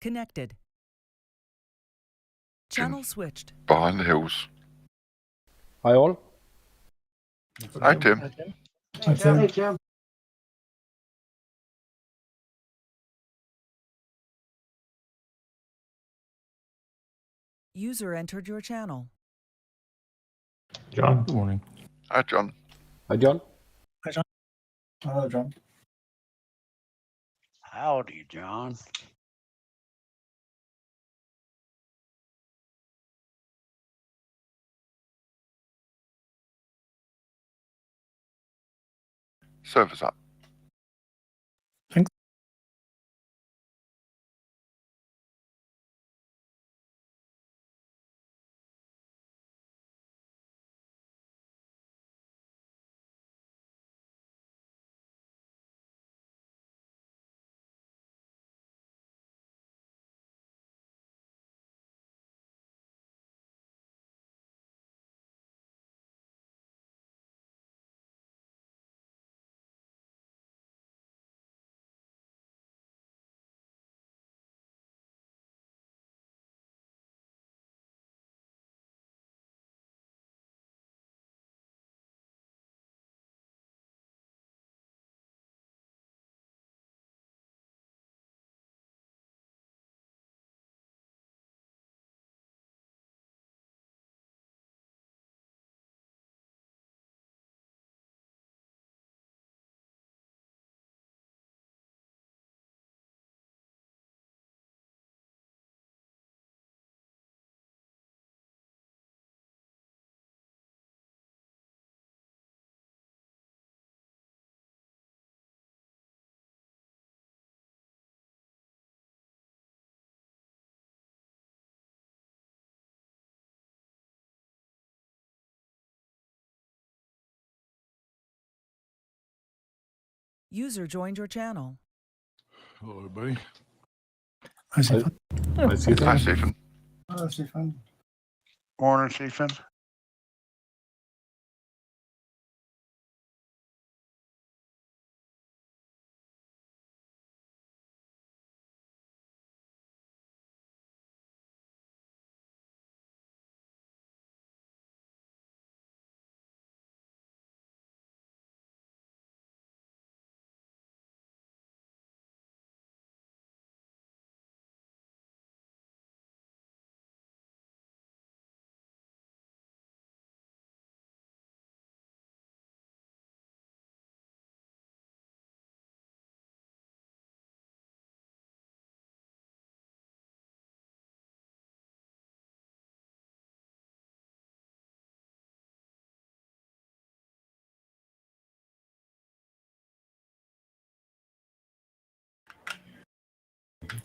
Connected. Channel switched. Behind the hills. Hi all. Hi, Tim. Hi, Tim. User entered your channel. John. Good morning. Hi, John. Hi John. Hi, John. Hello, John. Howdy, John. Server's up. Thanks. User joined your channel. Hello, everybody. Hi, Stefan. I see Hi, that. Stephen. Hello, Stefan. Morning, Stephen.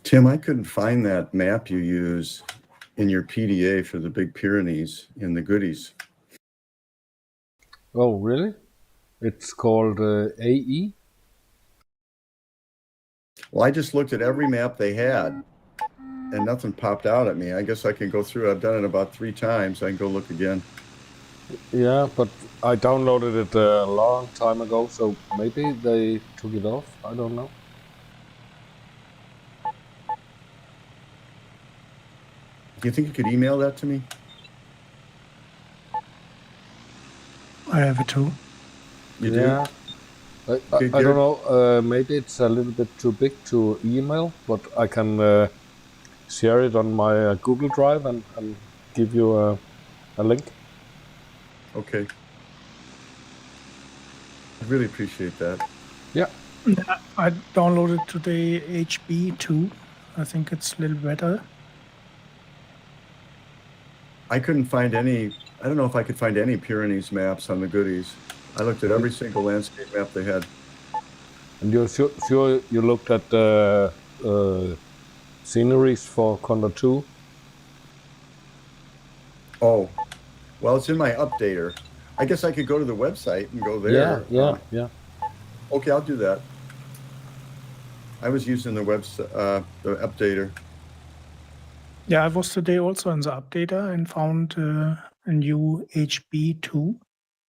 Tim, I couldn't find that map you use in your PDA for the Big Pyrenees in the goodies. Oh really? It's called AE. Well, I just looked at every map they had and nothing popped out at me. I guess I can go through it. I've done it about 3 times. I can go look again. Yeah, but I downloaded it a long time ago, so maybe they took it off. I don't know. Do you think you could email that to me? I have it too. You Yeah. do? I Okay, don't know. Maybe it's a little bit too big to email, but I can share it on my Google Drive and give you a link. Okay. I really appreciate that. Yeah. I downloaded today HB2. I think it's a little better. I couldn't find any, I don't know if I could find any Pyrenees maps on the goodies. I looked at every single landscape map they had. And you're sure you looked at the sceneries for Condor2? Oh, well, it's in my updater. I guess I could go to the website and go there. Yeah. Okay, I'll do that. I was using the the updater. Yeah, I was today also in the updater and found a new HB2.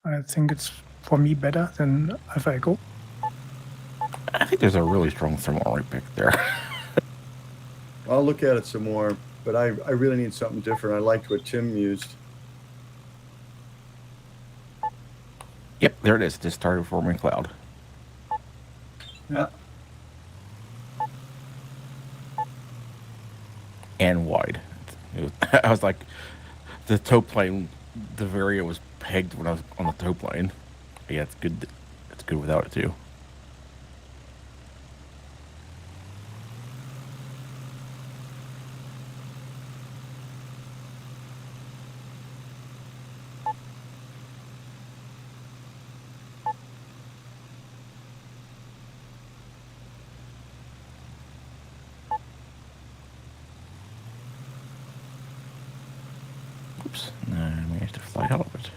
I think it's for me better than if I go. I think there's a really strong thermal right back there. I'll look at it some more, but I really need something different. I liked what Tim used. Yep, there it is. Just started forming cloud. Yeah. And wide. I was like, the tow plane, the variant was pegged when I was on the tow plane. Yeah, it's good. It's good without it too. Oops, no, we have to fly out of it.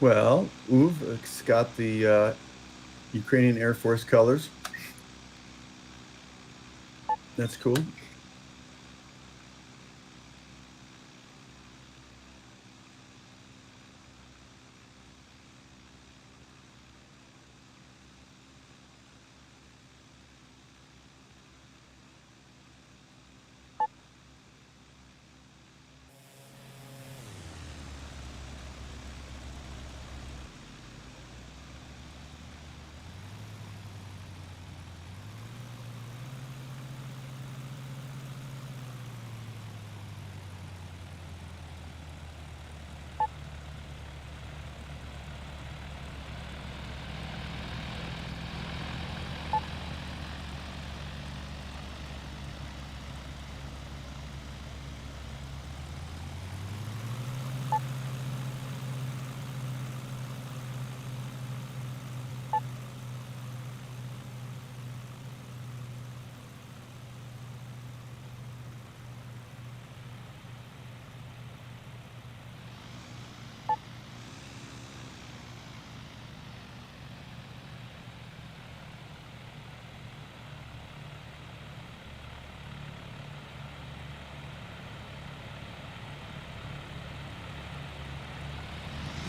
Well, it's got the Ukrainian Air Force colors. That's cool.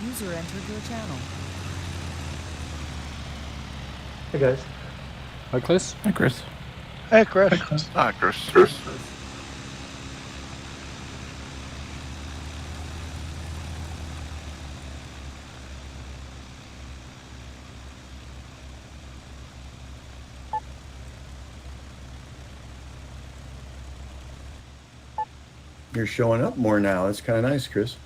User entered your channel. Hey guys. Hi, Chris. Hi, Chris. Hey, Chris. Ah, Chris. You're showing up more now. That's kind of nice, Chris.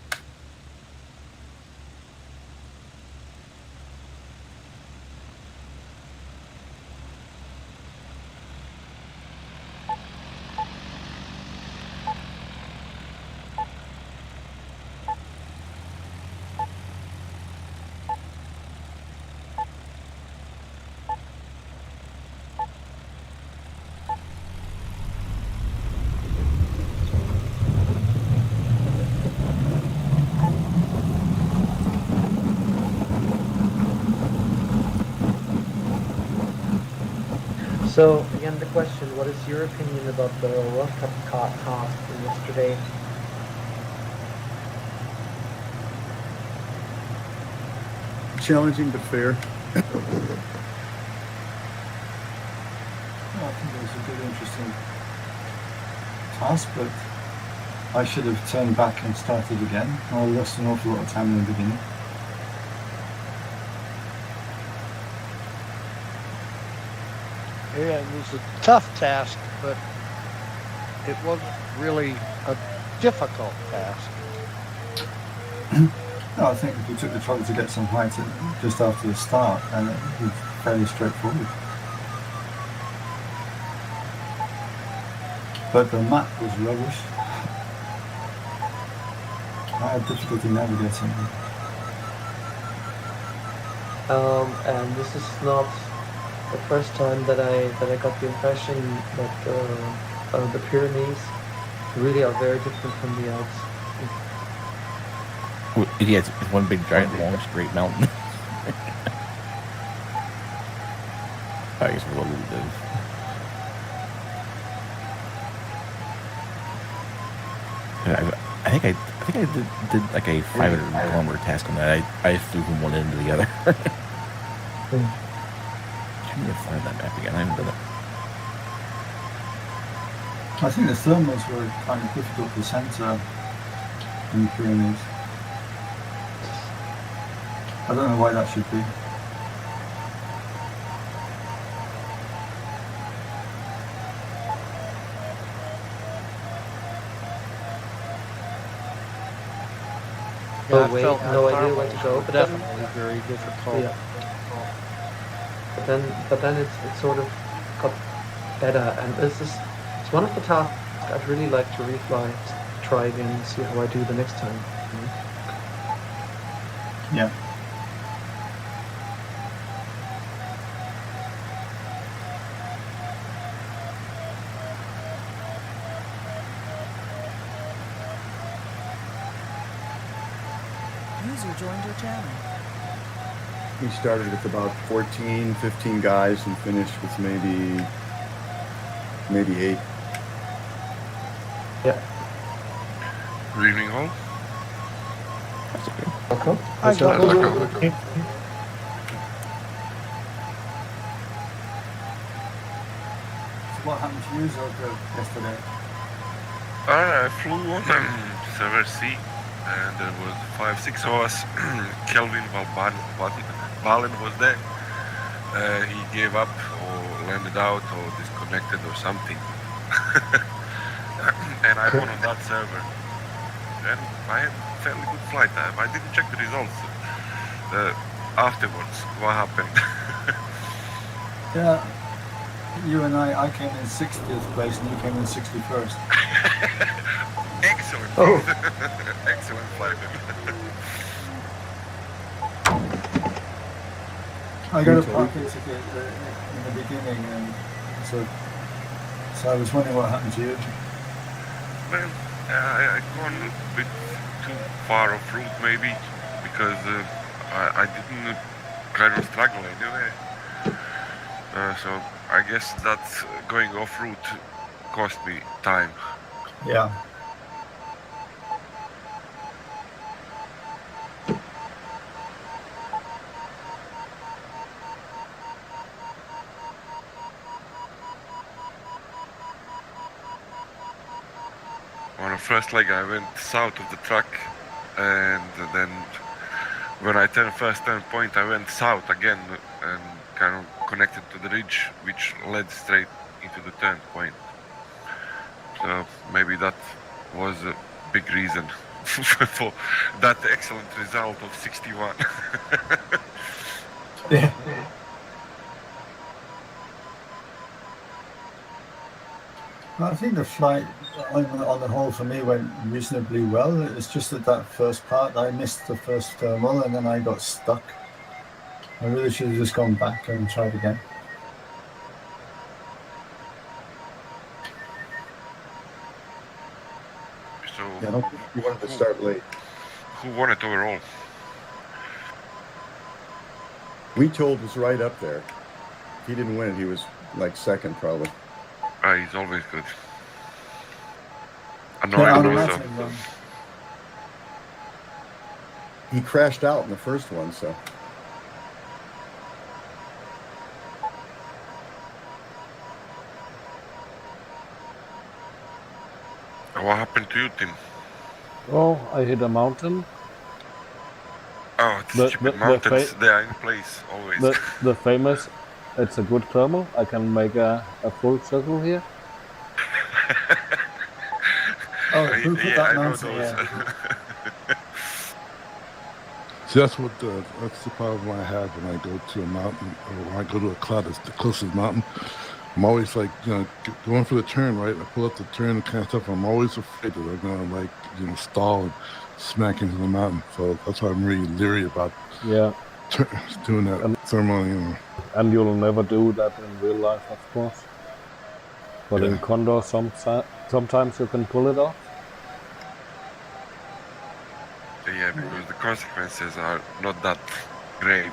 So again, the question: what is your opinion about the World Cup task from yesterday? Challenging but fair. I think it was a good, interesting task, but I should have turned back and started again. I lost an awful lot of time in the beginning. Yeah, it was a tough task, but it wasn't really a difficult task. No, I think if we took the trouble to get some height just after the start, then it would be fairly straightforward. But the map was rubbish. I had difficulty navigating. And this is not the first time that I got the impression that the Pyrenees really are very different from the Alps. Yeah, it's one big giant long straight mountain. I guess we're a little bit. I think I did like a 500-kilometer task on that. I flew from one end to the other. I need to find that map again. I haven't done it. I think the thermals were kind of difficult to center in the Pyrenees. I don't know why that should be. No I way, felt no the idea where to thermals go. were But definitely very difficult. Yeah. But then it sort of got better, and it's one of the tasks I'd really like to refly, try again, and see how I do the next time. Yeah. User joined your channel. We started with about 14, 15 guys and finished with maybe 8. Yeah. Good evening, all. Welcome. I got Welcome. So what happened to you, J.Albert, yesterday? I flew on server C, and there was 5-6 of us. Kelvin Valen was there. He gave up or landed out or disconnected or something. And I'm on that server. And I had a fairly good flight time. I didn't check the results afterwards. What happened? Yeah. You and I came in 60th place and you came in 61st. Excellent. Oh. Excellent flight. I got a parking ticket in the beginning, and so I was wondering what happened to you. Well, I gone a bit too far off route maybe, because I didn't kind of struggle anyway. So I guess that going off route cost me time. Yeah. On the first leg I went south of the track, and then when I turned first turn point I went south again and kind of connected to the ridge which led straight into the turn point. So maybe that was a big reason for that excellent result of 61. Yeah. I think the flight on the whole for me went reasonably well. It's just that first part, I missed the first thermal and then I got stuck. I really should have just gone back and tried again. So Yeah, you wanted to start late. who won it overall? We told was right up there. If he didn't win it, he was like second probably. He's always good. Yeah, Annoying I'm also. imagining, He crashed out in the first one, so. What happened to you, Tim? Oh, I hit a mountain. Oh, the stupid mountains, they are in place, always. The famous, it's a good thermal. I can make a full circle here. Oh, who put yeah, that I know mountain those. there? See, that's the problem I have when I go to a mountain, or when I go to a cloud that's the closest mountain. I'm always like, going for the turn, right? I pull up the turn and kind of stuff. I'm always afraid that I'm gonna stall and smack into the mountain. So that's why I'm really leery about doing that thermal. And you'll never do that in real life, of course. But in Yeah. Condor, sometimes you can pull it off. Yeah, because the consequences are not that grave.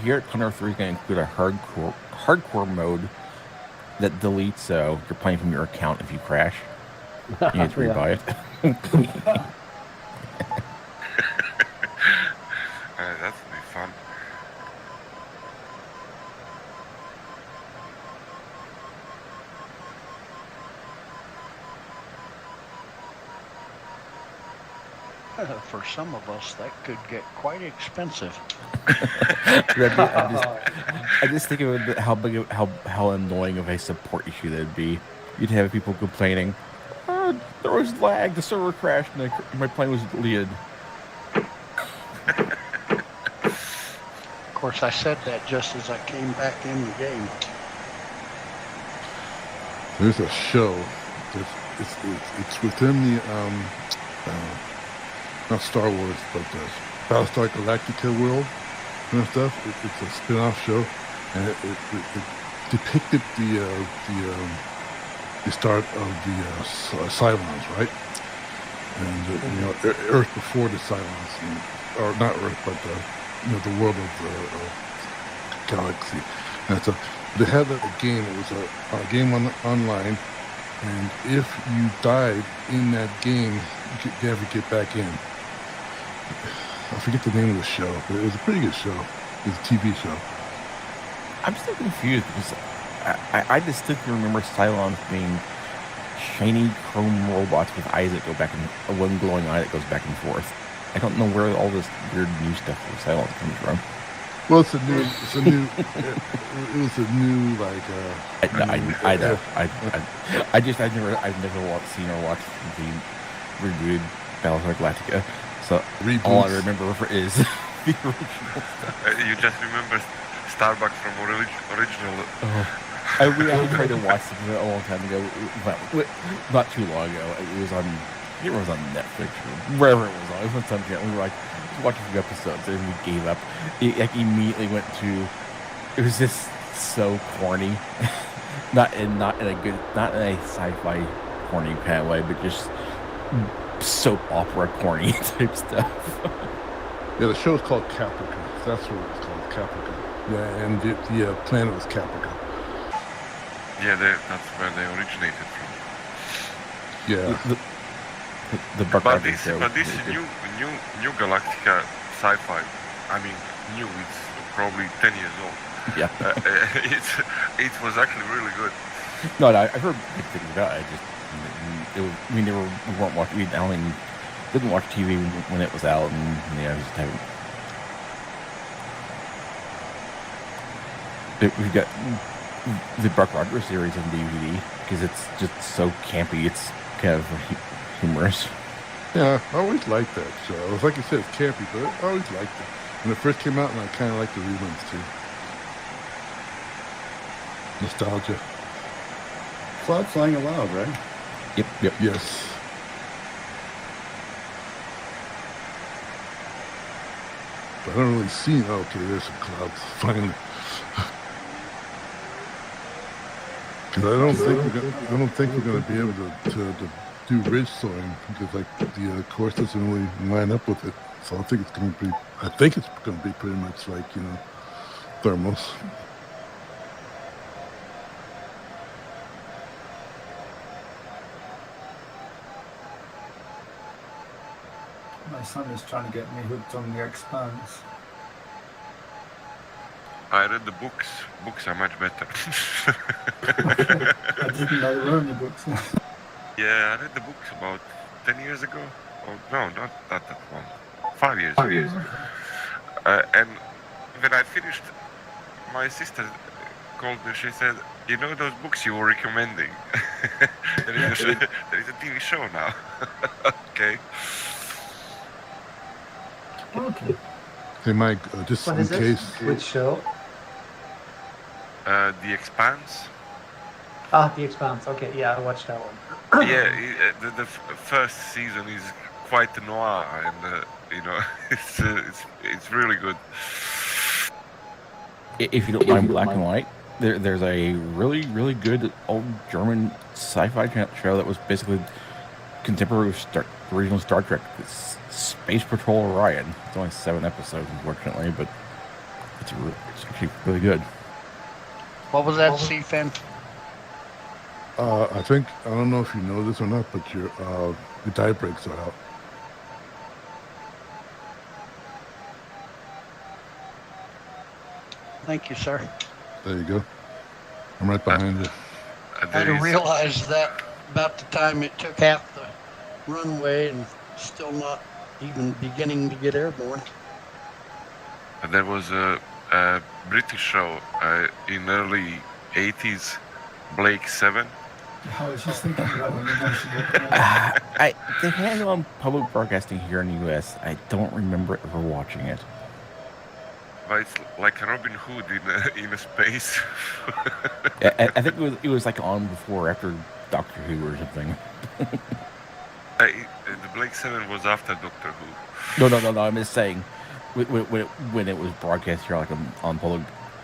Here at Condor 3 is going to include a hardcore mode that deletes you're playing from your account if you crash. You need to rebuy it. That would be fun. For some of us, that could get quite expensive. I just think of it, how annoying of a support issue that'd be. You'd have people complaining, there was lag, the server crashed, and my plane was deleted. Of course, I said that just as I came back in the game. There's a show it's within the not Star Wars, but the Battlestar Galactica world and stuff. It's a spin-off show, and it depicted the start of the Cylons, right? And Earth before the Cylons, or not Earth, but the world of the galaxy. And so they had a game. It was a game online, and if you died in that game, you could never get back in. I forget the name of the show, but it was a pretty good show. It was a TV show. I'm still confused because I distinctly remember Cylons being shiny chrome robots with eyes that go back and one glowing eye that goes back and forth. I don't know where all this weird new stuff with Cylons comes from. Well, it was a new like. I've never seen or watched the rebooted Battlestar Galactica. So all I remember is the original stuff. You just remember Starbucks from original. I tried to watch it a long time ago. Well, not too long ago. It was on Netflix or wherever it was on. It was on some channel. We were like watching a few episodes and we gave up. It immediately went to. It was just so corny. not in a sci-fi corny kind of way, but just soap opera corny type stuff. Yeah, the show's called Caprica. That's what it's called, Caprica. Yeah, and the planet was Caprica. Yeah, that's where they originated from. Yeah. But this new Galactica sci-fi, I mean, new. It's probably 10 years old. Yeah. It was actually really good. No, I heard good things about it. We weren't watching. Didn't watch TV when it was out, and yeah, I just haven't. We've got the Buck Rogers series on DVD because it's just so campy. It's kind of humorous. Yeah, I always liked that show. It was like you said, it's campy, but I always liked it. When it first came out, and I kind of liked the reruns too. Nostalgia. Cloud flying allowed, right? Yep. Yes. But I don't really see. Okay, there's some clouds finally. Because I don't think we're going to be able to do ridge soaring because like the course doesn't really line up with it. So I think it's going to be pretty much like thermals. My son is trying to get me hooked on The Expanse. I read the books. Books are much better. I didn't know there were any books. Yeah, I read the books about 10 years ago. Oh, no, not that long. 5 years. 5 years. And when I finished, my sister called me. She said, "You know those books you were recommending? there is a TV show now." Okay. Okay. Hey Mike, just What in is it? case. Which show? The Expanse. Ah, The Expanse. Okay, yeah, I watched that one. Yeah, the first season is quite noir, and You know, it's really good. If you don't mind black and white, there's a really good old German sci-fi show that was basically contemporary original Star Trek. It's Space Patrol Orion. It's only 7 episodes, unfortunately, but it's actually really good. What was that, CFIN? I think, I don't know if you know this or not, but your die breaks are out. Thank you, sir. There you go. I'm right behind you. I didn't realize that about the time it took half the runway and still not even beginning to get airborne. There was a British show in early 80s, Blake 7. I was just thinking about when you mentioned it. They had it on public broadcasting here in the US. I don't remember ever watching it. But it's like Robin Hood in a space. I think it was like on before or after Doctor Who or something. The Blake 7 was after Doctor Who. No. I'm just saying, when it was broadcast here, like on public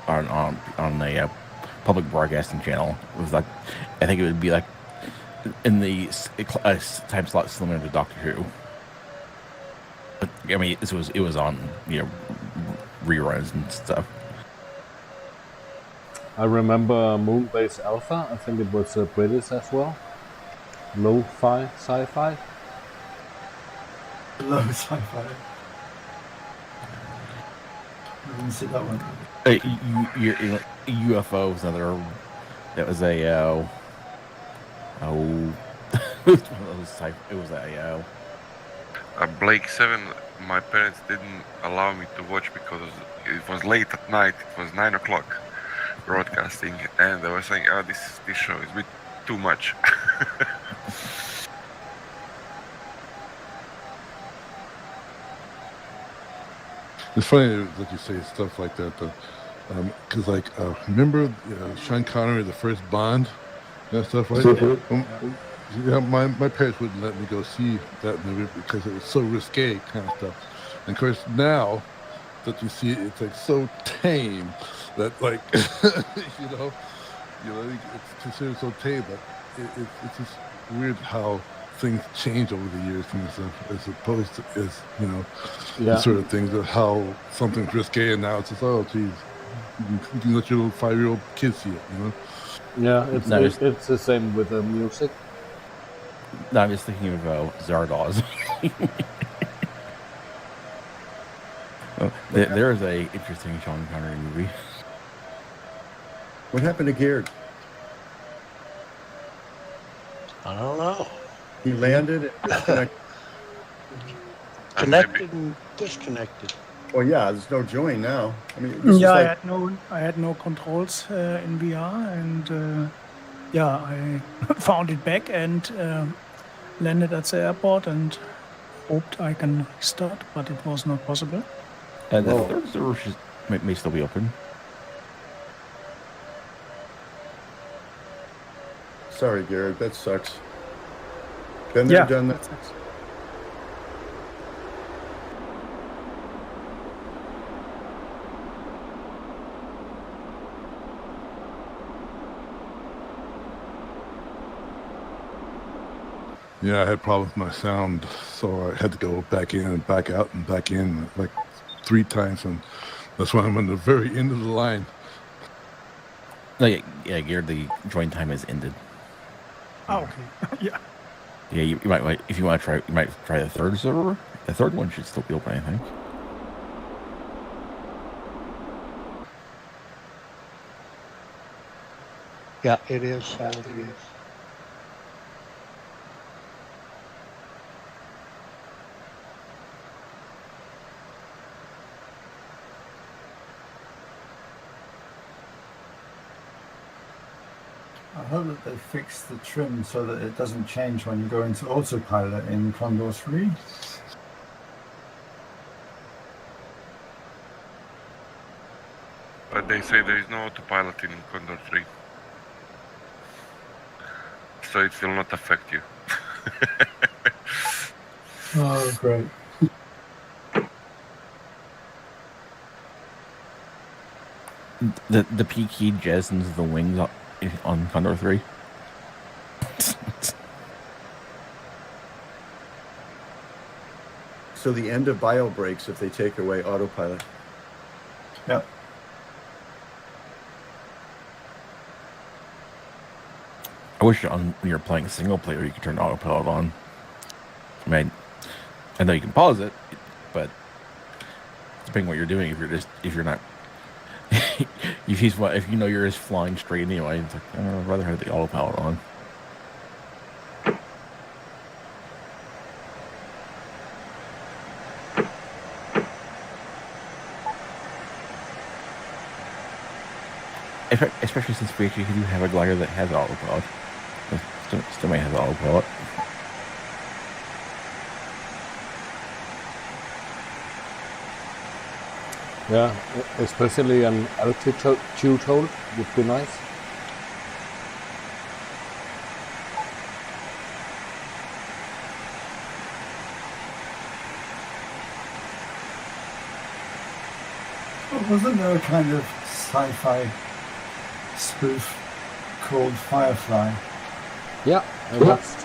on a public broadcasting channel, it was like, I think it would be like in the time slot similar to Doctor Who. But I mean, it was on reruns and stuff. I remember Moonbase Alpha. I think it was British as well. Lo-fi, sci-fi. Low sci-fi. I didn't see that one. UFO was another. That was a it was a Blake 7. My parents didn't allow me to watch because it was late at night. It was 9 o'clock broadcasting, and they were saying, "Oh, this show is a bit too much." It's funny that you say stuff like that, because remember Sean Connery, the first Bond, and stuff like that. Yeah, my parents wouldn't let me go see that movie because it was so risque kind of stuff. And of course now that you see it, it's like so tame that it's considered so tame, but it's just weird how things change over the years and stuff, as opposed to the sort of things of how something's risque and now it's just, oh geez, you can let your little 5-year-old kid see it, Yeah, it's the same with the music. No, I'm just thinking of Zardoz. There is a interesting Sean Connery movie. What happened to Geared? I don't know. He landed and Connected and disconnected. Well, yeah, there's no join now. I mean, I had no controls in VR, and I found it back and landed at the airport and hoped I can start, but it was not possible. And the third server may still be open. Sorry, Garrett, that sucks. Been there, done that. Yeah, I had problems with my sound, so I had to go back in and back out and back in like 3 times, and that's why I'm on the very end of the line. No, yeah, Garrett, the join time has ended. Oh, okay. Yeah. Yeah, you might, if you want to try, you might try the third server. The third one should still be open, I think. Yeah, it is. It is. I hope that they fix the trim so that it doesn't change when you go into autopilot in Condor2. But they say there is no autopilot in Condor 3. So it will not affect you. Oh, great. The P key jettisons the wings on Condor 3. So the end of bio breaks if they take away autopilot. Yeah. I wish when you're playing single player you could turn autopilot on. I mean, I know you can pause it, but depending what you're doing, if you're not, if you know you're just flying straight anyway, it's like I'd rather have the autopilot on. Especially since we actually do have a glider that has autopilot. Still may have autopilot. Yeah, especially an altitude hold would be nice. Well, wasn't there a kind of sci-fi spoof called Firefly? Yeah, that's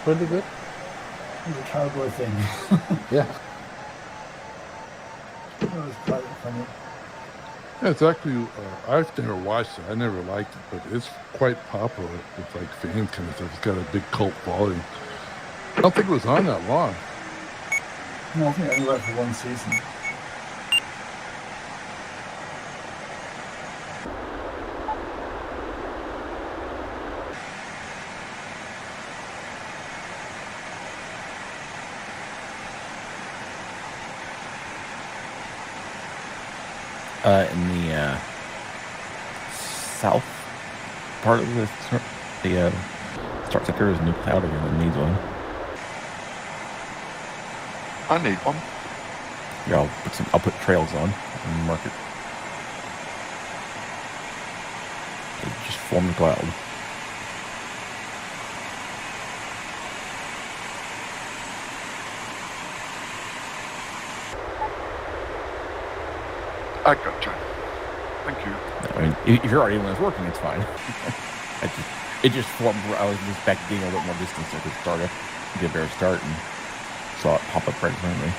pretty good. It's a cowboy thing. Yeah. That was quite funny. Yeah, it's actually, I've never watched it. I never liked it, but it's quite popular with like fans kind of stuff. It's got a big cult following. I don't think it was on that long. No, I think it only went for one season. In the south part of the start sector is a new cloud again that needs one. I need one. Yeah, I'll put trails on and mark it. It just formed a cloud. I gotcha. Thank you. I mean, if you're already when it's working, it's fine. It just formed where I was just back getting a little more distance so I could start it, get a better start, and saw it pop up right in front of me.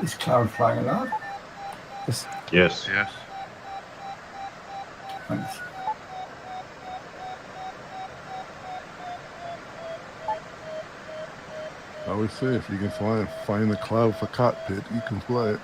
Is Cloud flying allowed? Yes. Yes. Yes. Thanks. I always say if you can find the cloud for cockpit, you can fly it.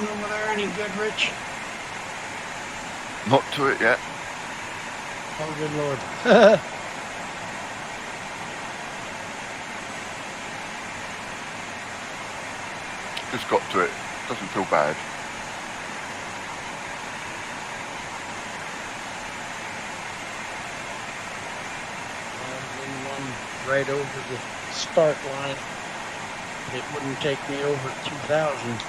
Over there any good, Rich? Not to it yet. Oh, good Lord. Just got to it. Doesn't feel bad. One right over the start line. It wouldn't take me over 2,000.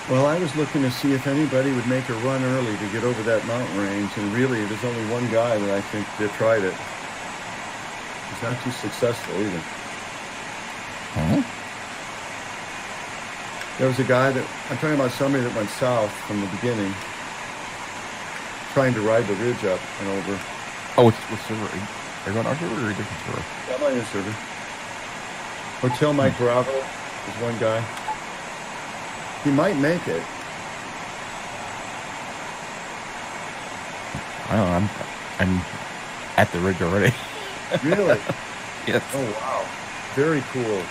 Well, I was looking to see if anybody would make a run early to get over that mountain range, and really, there's only one guy that I think that tried it. He's not too successful either. There was a guy that, I'm talking about somebody that went south from the beginning, trying to ride the ridge up and over. Oh, which server? Are you on our server or a different server? Yeah, I'm on your server. Hotel Mike Bravo is one guy. He might make it. I don't know, I'm at the ridge already. Really? Yes. Oh, wow. Very cool.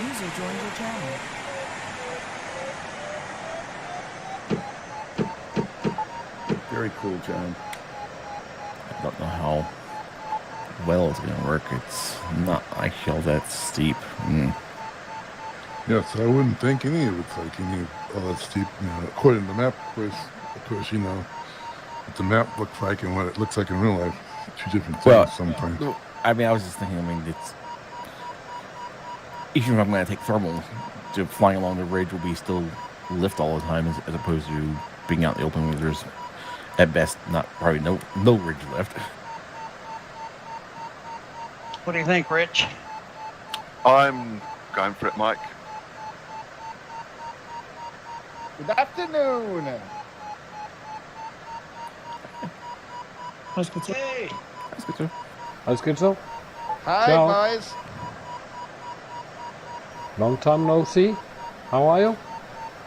User joined your channel. Very cool, John. I don't know how well it's going to work. It's not actually that steep. Yes, I wouldn't think any of it's like any all that steep. According to the map, of course, what the map looks like and what it looks like in real life, two different things sometimes. I mean, I was just thinking. I mean, it's even if I'm going to take thermal, to flying along the ridge will be still lift all the time, as opposed to being out in the open where there's at best probably no ridge lift. What do you think, Rich? I'm going for it, Mike. Good afternoon. Hey. That's good too. That's good, so. Hi, Ciao. guys. Long time no see. How are you?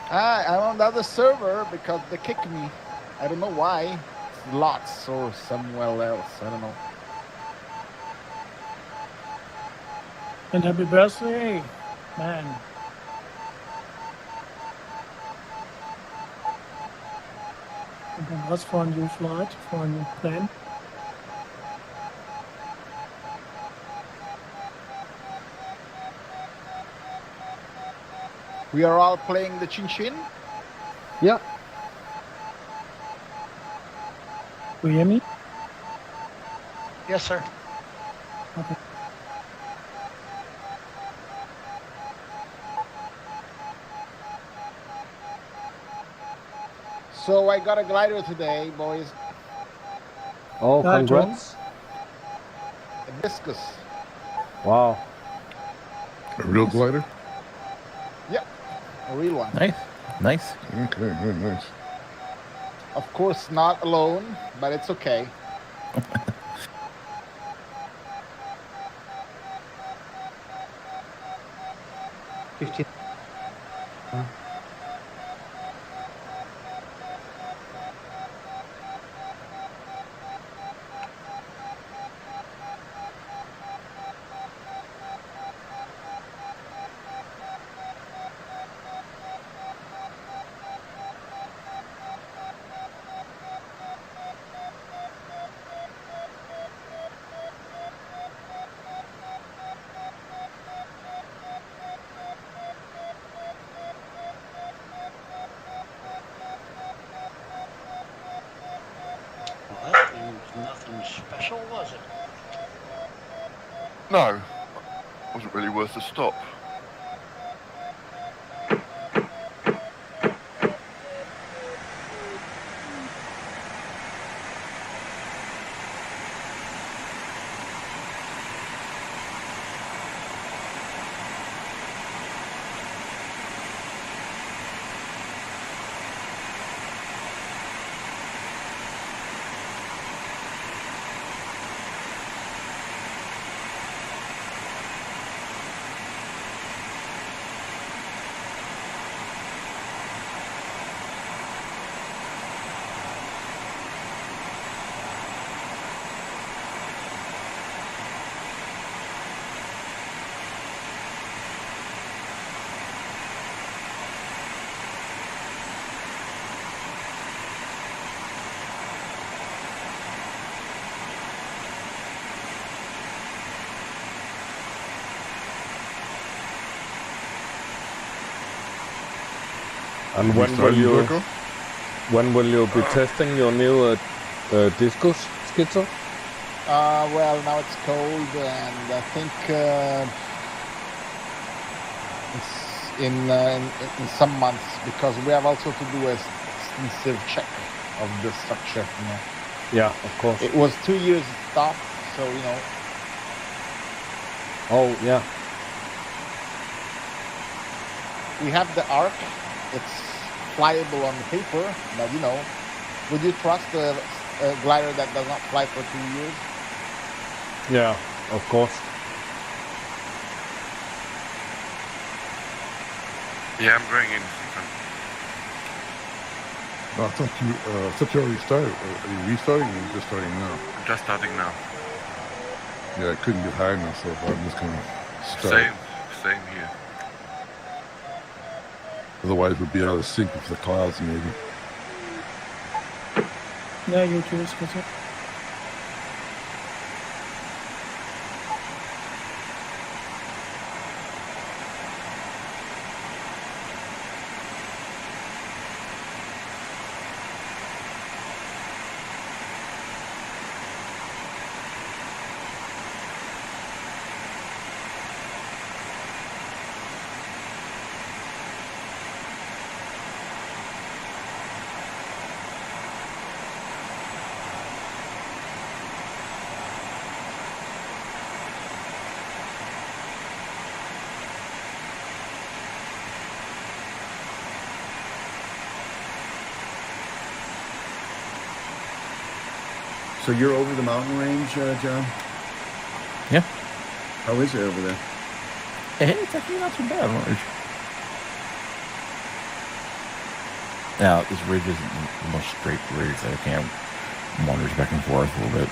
Hi, I'm on the other server because they kicked me. I don't know why. It's lots or somewhere else. I don't know. And happy birthday, man. And congrats for a new flight, for a new plane. We are all playing the Chin Chin. Yeah. Do you hear me? Yes, sir. Okay. So I got a glider today, boys. Oh, congrats. A Viscous. Wow. A real glider? Yep, a real one. Nice. Okay, very nice. Of course, not alone, but it's okay. Well, that thing was nothing special, was it? No, wasn't really worth the stop. And when will you be testing your new discus schizo? Well, now it's cold, and I think it's in some months, because we have also to do a extensive check of the structure. You know. Yeah, of course. It was 2 years stopped, so you know. Oh yeah. We have the arc. It's flyable on the paper, but you know, would you trust a glider that does not fly for 2 years? Yeah, of course. Yeah, I'm going in. No, I thought you already started. Are you restarting or are you just starting now? I'm just starting now. Yeah, I couldn't get high enough, so I'm just gonna start. Same here. Otherwise, we'd be out of sync with the clouds, maybe. Ja, YouTube ist gut. So you're over the mountain range, John? Yeah. How is it over there? It's actually not too bad. Now, this ridge isn't the most straight ridge, so it kind of wanders back and forth a little bit.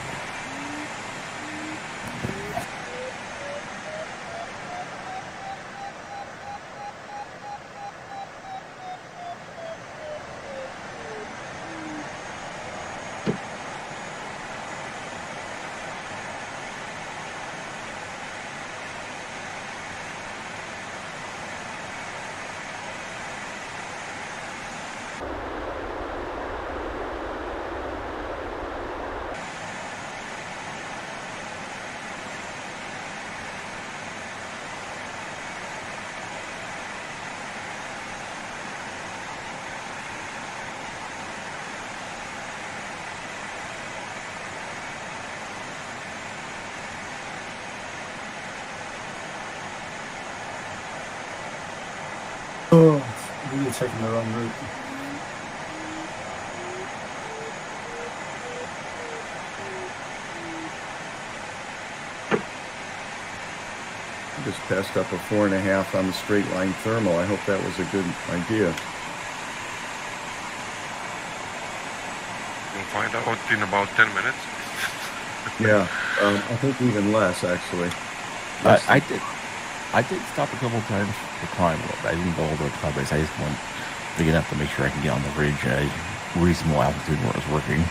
Oh, really taking the wrong route. I just passed up a 4.5 on the straight line thermal. I hope that was a good idea. You'll find out in about 10 minutes. Yeah, I think even less, actually. I did stop a couple of times to climb a little bit. I didn't go all the way to the top base. I just went big enough to make sure I can get on the ridge at a reasonable altitude where it was working.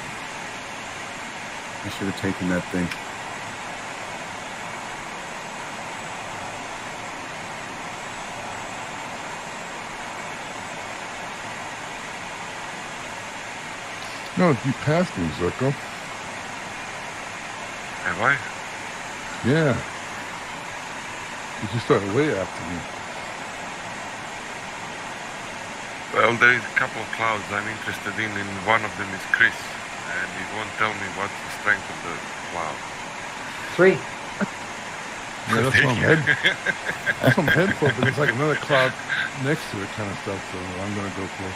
I should have taken that thing. No, you passed me, Zirko. Have I? Yeah. You started way after me. Well, there is a couple of clouds I'm interested in. One of them is Chris, and he won't tell me what's the strength of the cloud. 3. Yeah, that's what I'm heading. That's what I'm heading for, but there's like another cloud next to it kind of stuff, so I'm gonna go for.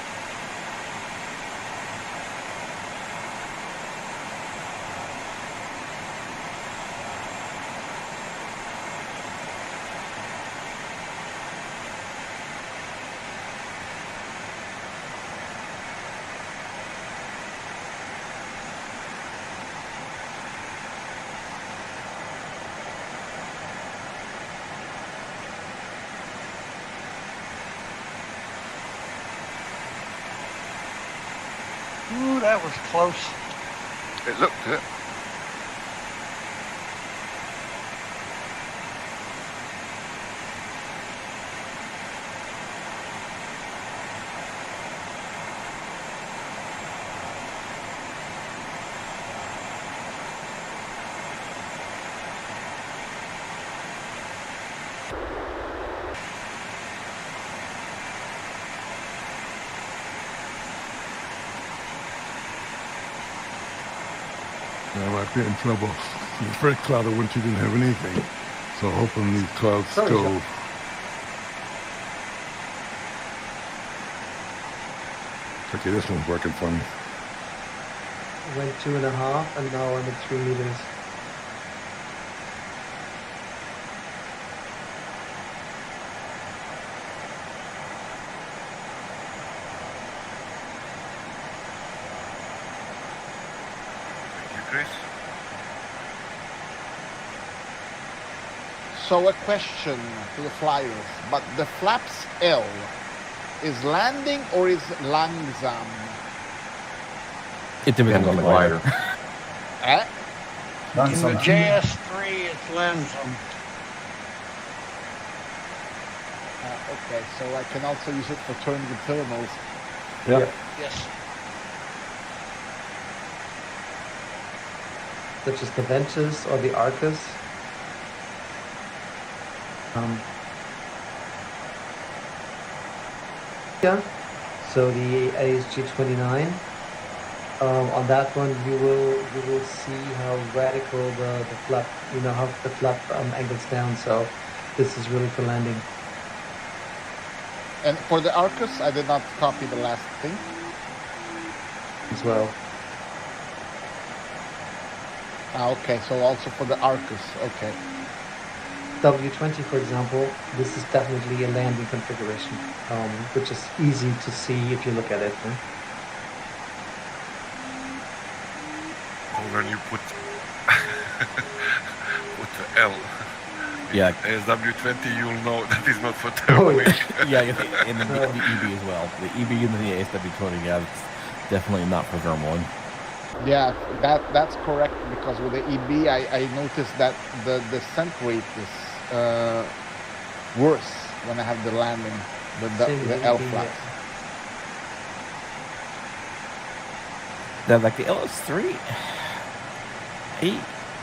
Ooh, that was close. It looked it. I might be in trouble. The first cloud of winter didn't have anything, so hoping these clouds Sorry, go. John. Okay, this one's working for me. Went 2.5 and now I'm at 3 meters. Thank you, Chris. So a question to the flyers, but the flaps L is landing or is langsam? It depends on the glider. Eh? In the JS3, it's Lansum. Okay, so I can also use it for turning the thermals. Yeah. Yes. Such as the Ventus or the Arcus. Yeah. So the ASG29. On that one, you will see how radical the flap, how the flap angles down. So this is really for landing. And for the Arcus, I did not copy the last thing as well. Okay, so also for the Arcus, okay. W20, for example, this is definitely a landing configuration, which is easy to see if you look at it. When you put the L Yeah. ASW20, you'll know that is not for Oh, thermal. yeah, and the EB as well. The EB and the ASW20, yeah, it's definitely not for thermaling. Yeah, that's correct, because with the EB, I noticed that the descent rate is worse when I have the landing, the L flat. Like the LS3,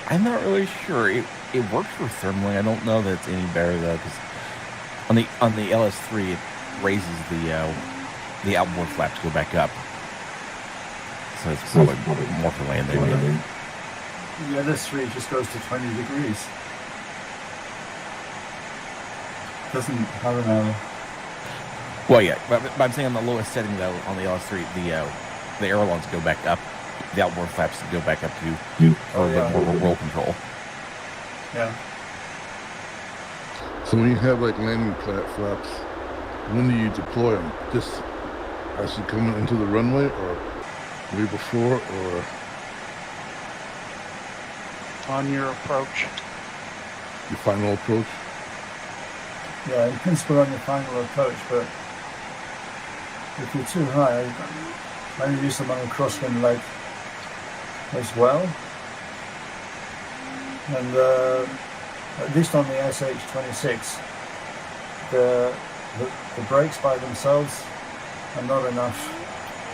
I'm not really sure. It works for thermaling. I don't know that it's any better though, because on the LS3 it raises the outboard flap to go back up, so it's probably more for landing. Yeah, this 3 just goes to 20 degrees. Doesn't have an arrow. Well, yeah, but I'm saying on the lowest setting though, on the LS3, the ailerons go back up, the outboard flaps go back up to roll control. Yeah. So when you have like landing flaps, when do you deploy them? Just as you come into the runway, or way before, or On your approach. your final approach? Yeah, in principle on your final approach, but if you're too high, I use them on a crosswind leg as well. And at least on the SH26, the brakes by themselves are not enough.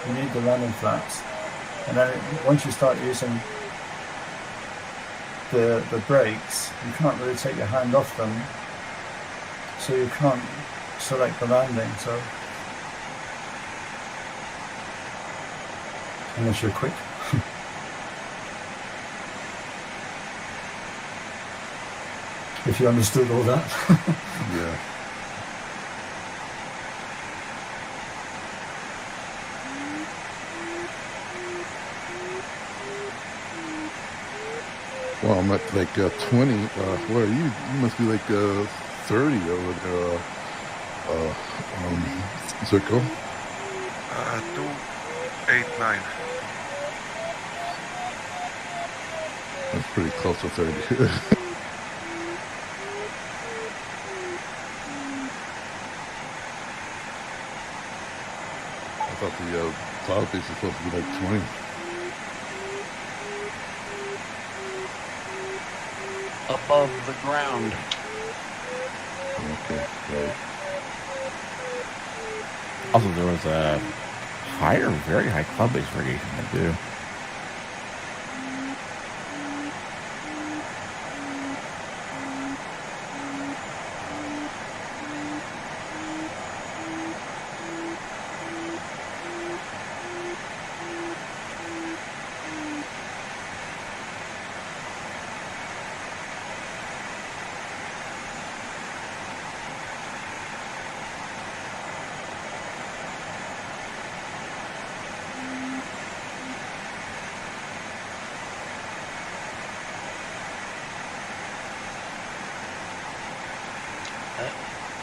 You need the landing flaps. And then once you start using the brakes, you can't really take your hand off them, so you can't select the landing. So unless you're quick. If you understood all that. Yeah. Well, I'm at like 20. What are you? You must be like 30 over there, Zirko. 289. That's pretty close to 30. I thought the cloud base is supposed to be like 20. Above the ground. Okay, right. Also, there was a very high cloud base variation there too.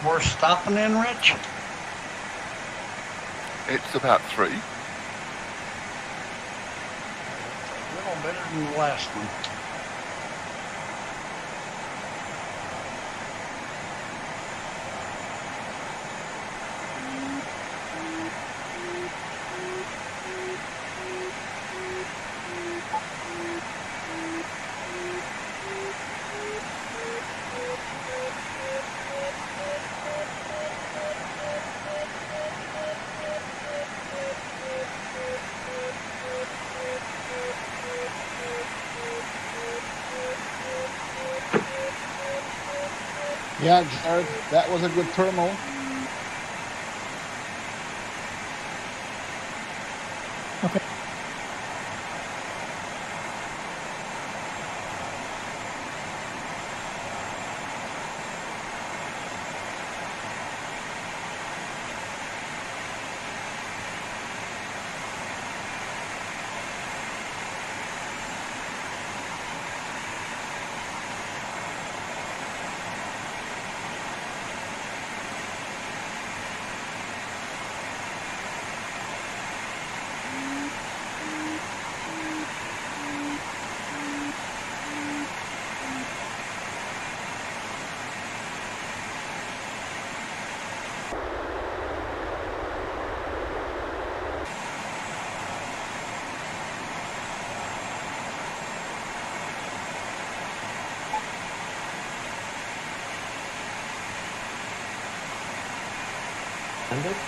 Worth stopping in, Rich? It's about 3. A little better than the last one. Yeah, Jared, that was a good thermal. Okay.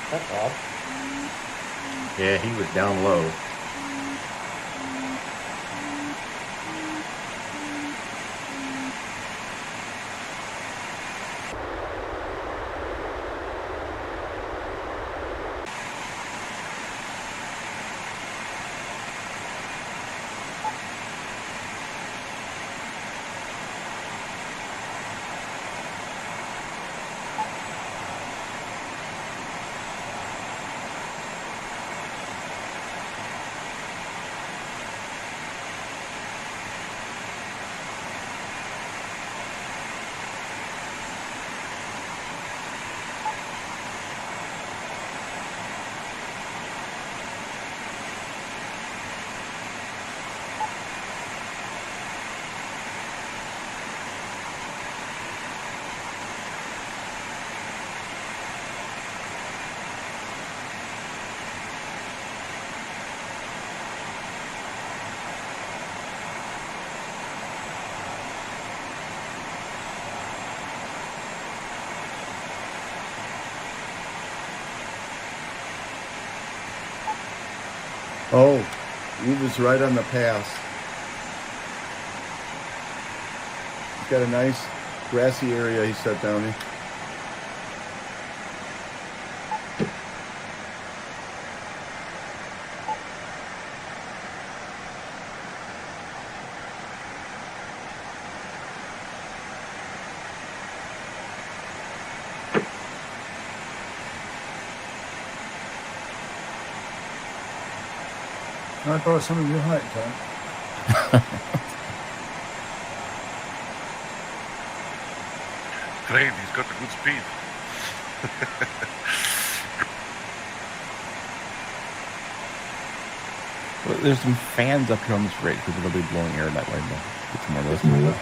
That's odd. Yeah, he was down low. Oh, he was right on the pass. He's got a nice grassy area he set down in. I borrow some of your height, Tom. Train, he's got a good speed. Well, there's some fans up here on this ridge because it'll be blowing air that way. We'll get some more listeners.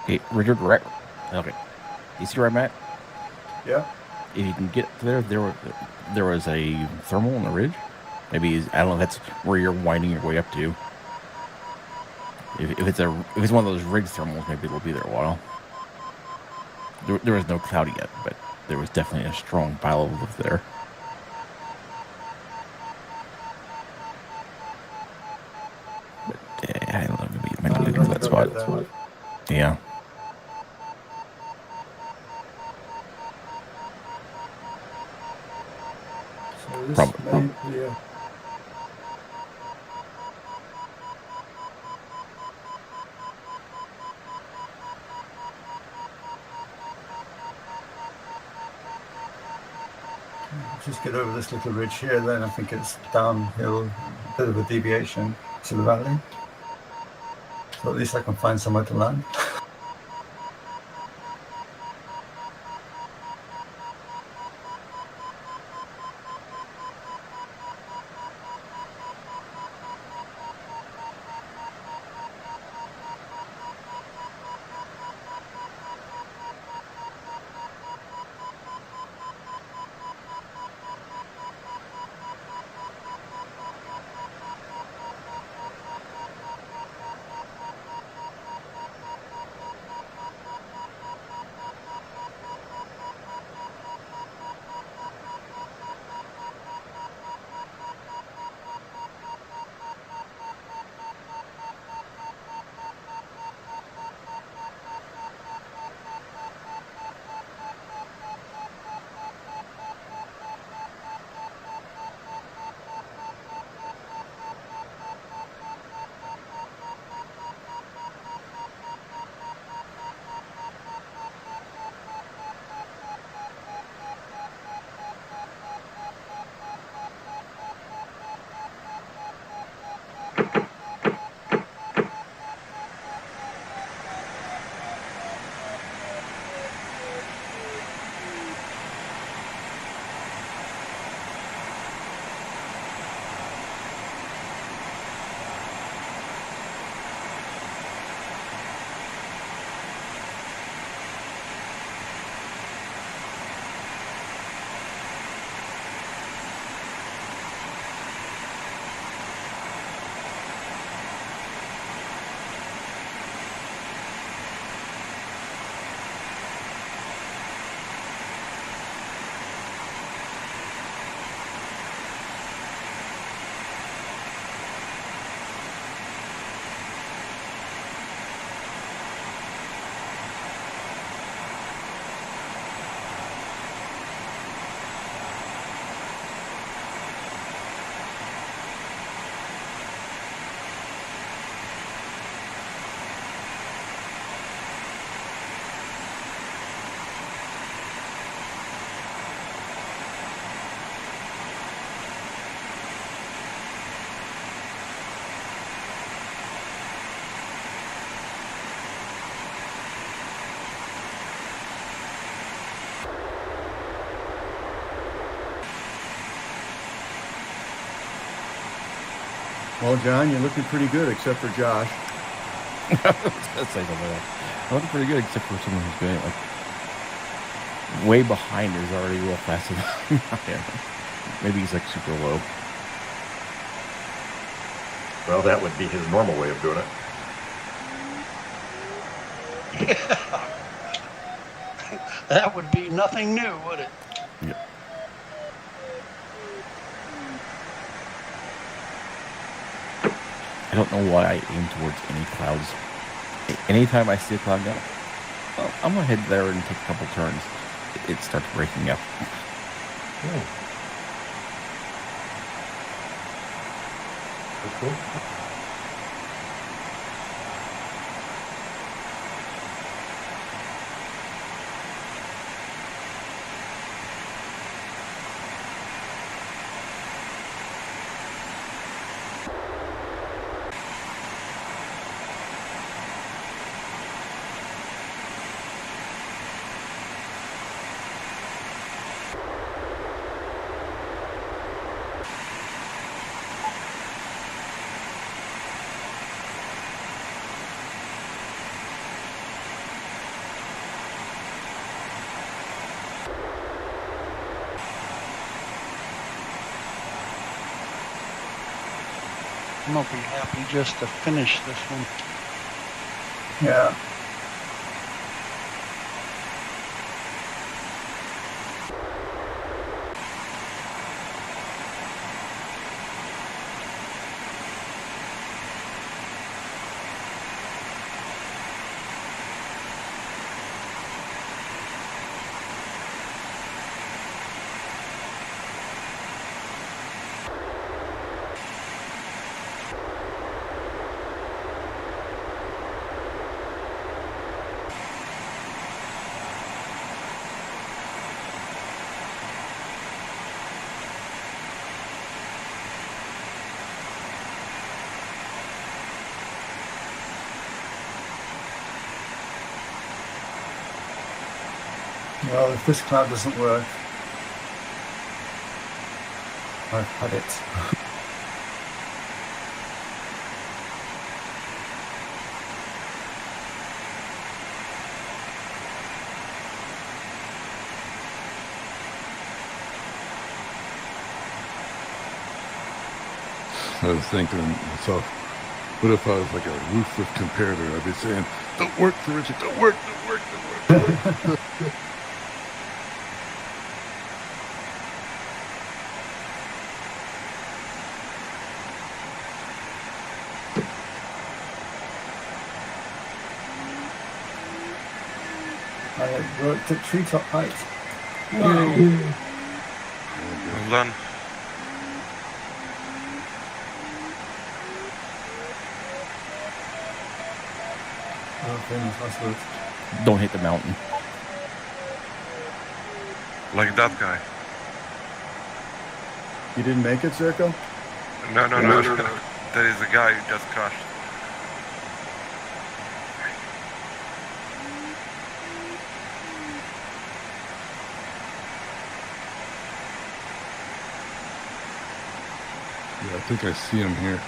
Okay, Richard, right? Okay. You see where I'm at? Yeah. If you can get up there, there was a thermal on the ridge. Maybe I don't know if that's where you're winding your way up to. If it's one of those ridge thermals, maybe it'll be there a while. There was no cloud yet, but there was definitely a strong biolift there. But I don't know, maybe go to that spot. Yeah. So this may be a... Just get over this little ridge here, then I think it's downhill, a bit of a deviation to the valley. So at least I can find somewhere to land. Well, John, you're looking pretty good, except for Josh. I was gonna say something like that. I'm looking pretty good, except for someone who's going like way behind is already real fast enough. Maybe he's like super low. Well, that would be his normal way of doing it. That would be nothing new, would it? Yeah. I don't know why I aim towards any clouds. Anytime I see a cloud now, well, I'm gonna head there and take a couple turns. It starts breaking up. That's cool. I'll be happy just to finish this one. Yeah. Well, if this cloud doesn't work, I've had it. I was thinking to myself, what if I was like a ruthless comparator? I'd be saying, don't work for Richard, don't work, don't work, don't work, don't work. I worked at treetop height. Well done. Oh, famous last words. Don't hit the mountain. Like that guy. You didn't make it, Zirko? No. There is a guy who just crashed. Yeah, I think I see him here.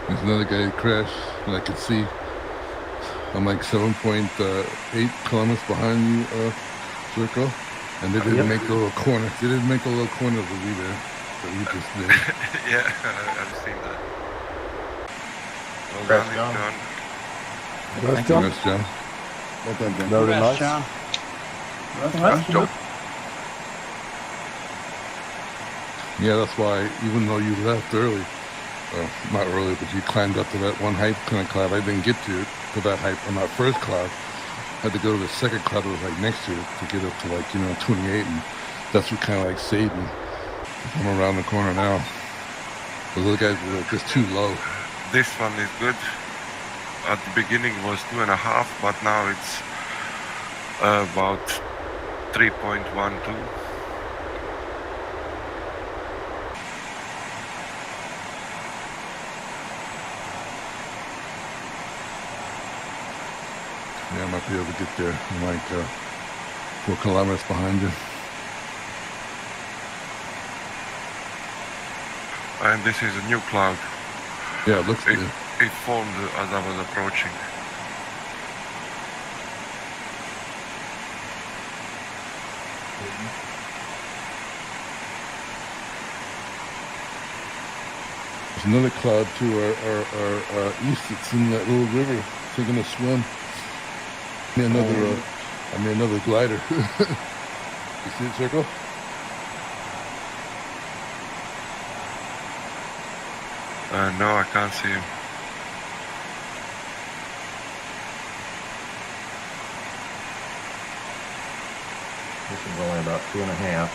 There's another guy who crashed, and I could see I'm like 7.8 kilometers behind you, Circle, and they didn't make a little corner. They didn't make a little corner that we just did. Yeah, I've seen that. Well Congrats, done, John. John. Congrats, John. Congrats, John. Well done, John. Very Congrats, nice. John. John. Yeah, that's why, even though you left early, not early, but you climbed up to that one height kind of cloud. I didn't get to that height on that first cloud. I had to go to the second cloud that was like next to it to get up to 28, and that's what kind of like saved me. I'm around the corner now. Those other guys were just too low. This one is good. At the beginning was 2.5, but now it's about 3.12. Yeah, I might be able to get there. I'm like 4 kilometers behind you. And this is a new cloud. Yeah, it looks good. It formed as I was approaching. There's another cloud to our east. It's in that little river, taking a swim. I mean another glider. You see it, Circle? No, I can't see him. This is only about 2.5.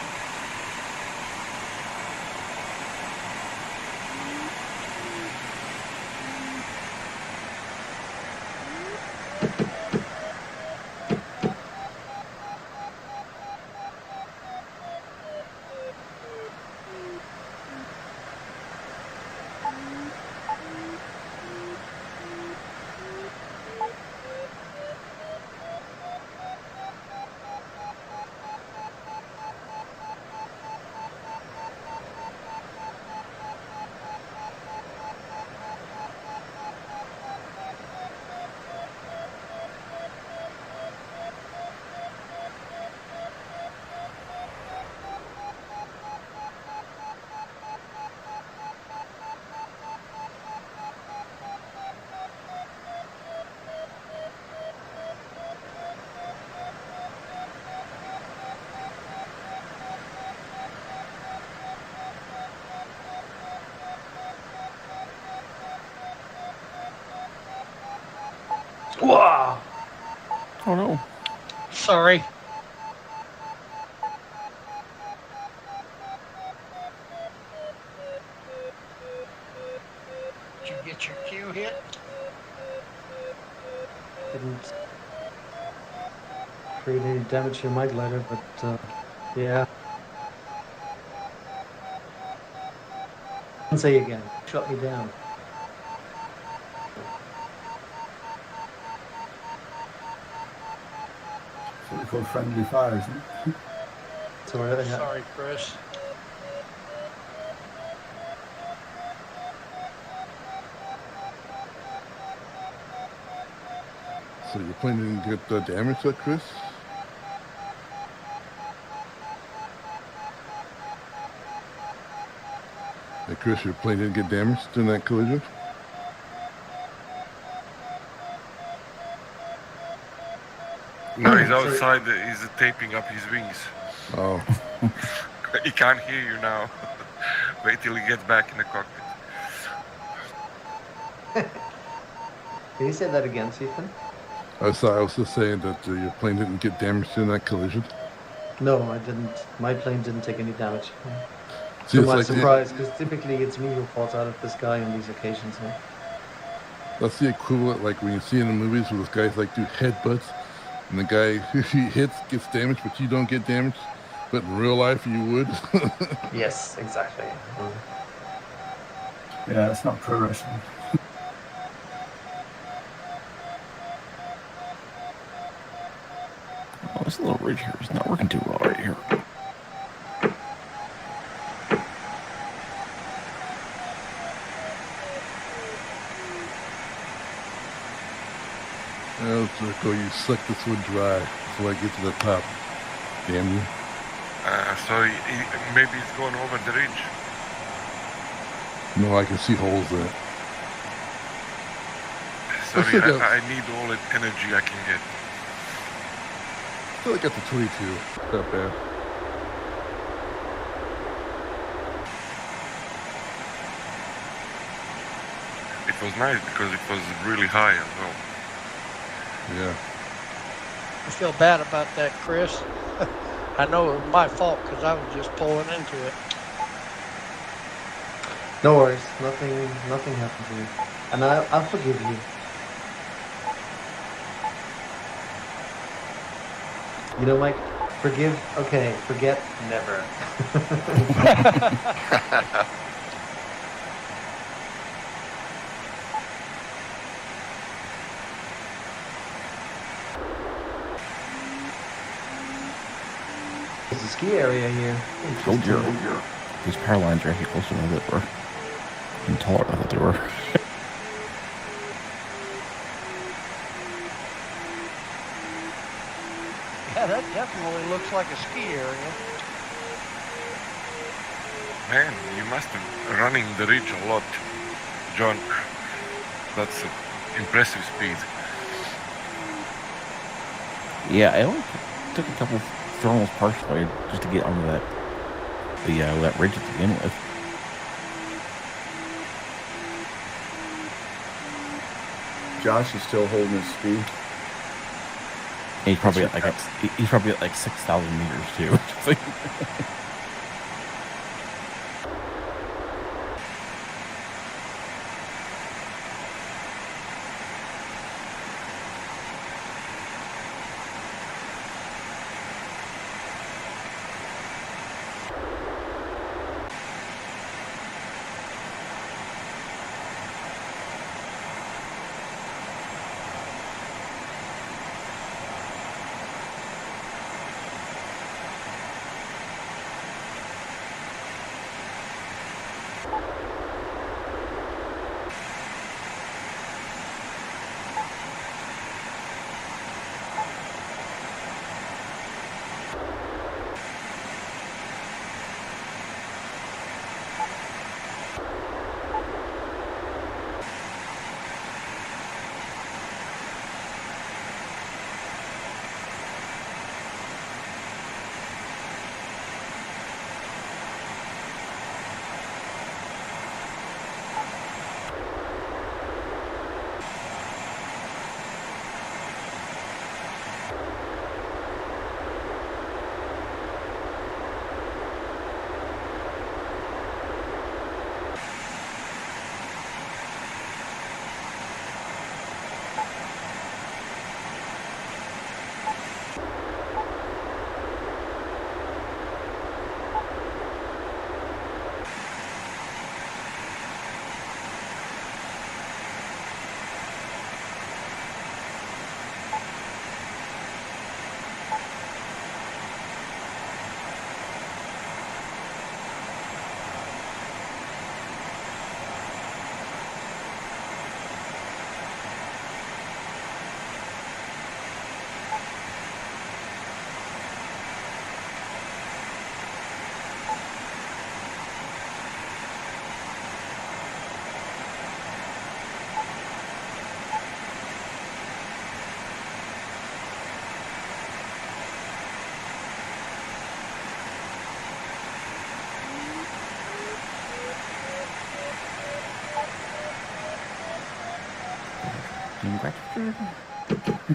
Wow. Oh no. Sorry. Did you get your cue hit? Didn't create any damage to my glider, but yeah. I'll say again, shot me down. That's what we call friendly fire, isn't it? Sorry, Sorry, Chris. So your plane didn't get damaged, Chris? Hey, Chris, your plane didn't get damaged in that collision? No, he's outside. He's taping up his wings. Oh. He can't hear you now. Wait till he gets back in the cockpit. Can you say that again, Stephen? I was just saying that your plane didn't get damaged in that collision. No, I didn't. My plane didn't take any damage. See, To it's my like surprise, because typically it's me who falls out of the sky on these occasions. Huh? that's the equivalent, like when you see in the movies where those guys like do headbutts, and the guy who he hits gets damaged, but you don't get damaged. But in real life, you would. Yes, exactly. Yeah, it's not pro wrestling. Oh, this little ridge here is not working too well right here. Oh, Jerko, you suck this one dry before I get to the top. Damn you. So maybe it's going over the ridge. No, I can see holes in it. Sorry, I need all the energy I can get. I feel like I got the 22. Not bad. It was nice because it was really high as well. Yeah. I feel bad about that, Chris. I know it was my fault because I was just pulling into it. No worries, nothing happened to you, and I'll forgive you. You know, Mike, forgive, okay, forget, never. There's a ski area here. Oh dear, oh dear. These power lines are actually closer than they were. And taller than I thought they were. Yeah, that definitely looks like a ski area. Man, you must have running the ridge a lot, John. That's impressive speed. Yeah, I only took a couple thermals partially just to get onto that ridge to begin with. Josh is still holding his speed. And he's probably at like 6,000 meters too.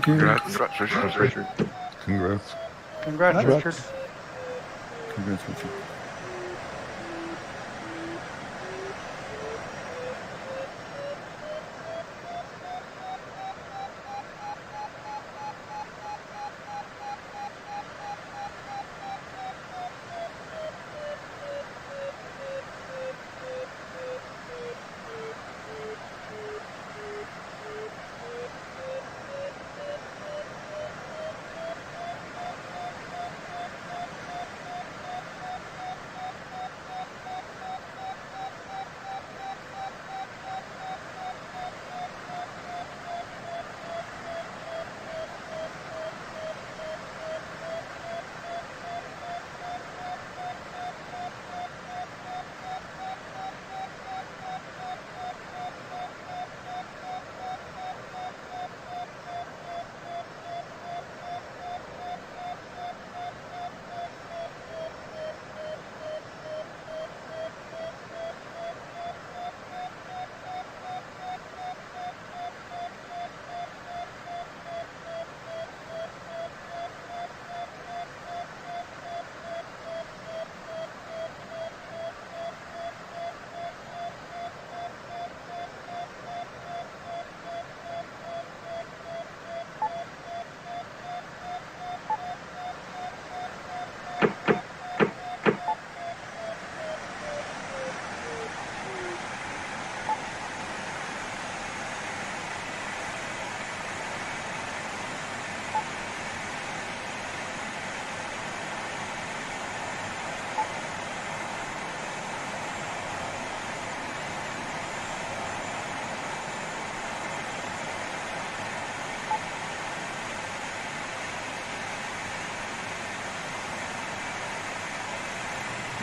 Congrats, Richard. Congrats. Congrats, Richard. Congrats, Richard.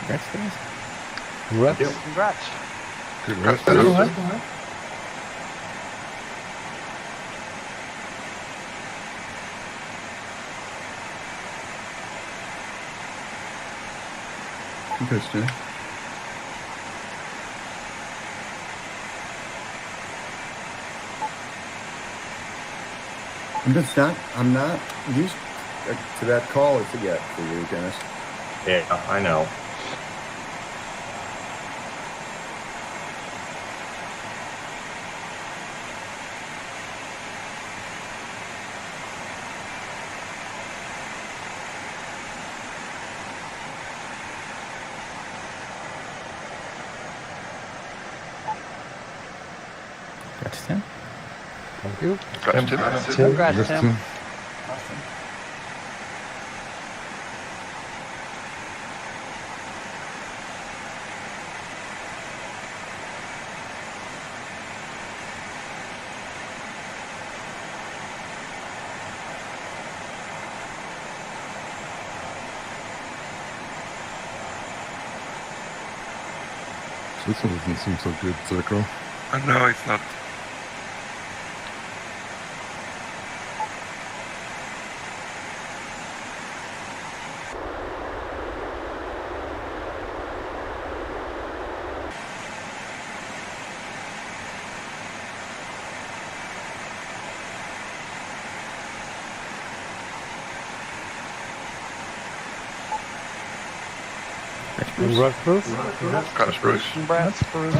Congrats, guys. Congrats. Congrats. Congrats, Go Dennis. ahead, go ahead. Congrats, Dennis. I'm not used to that call yet for you, Dennis. Yeah, I know. Congrats, Tim. Thank you. Congrats, Tim. Congrats, Tim. This one doesn't seem so good, Zirko. No, it's not. Congrats, Bruce. Congrats, Bruce. Congrats, Bruce.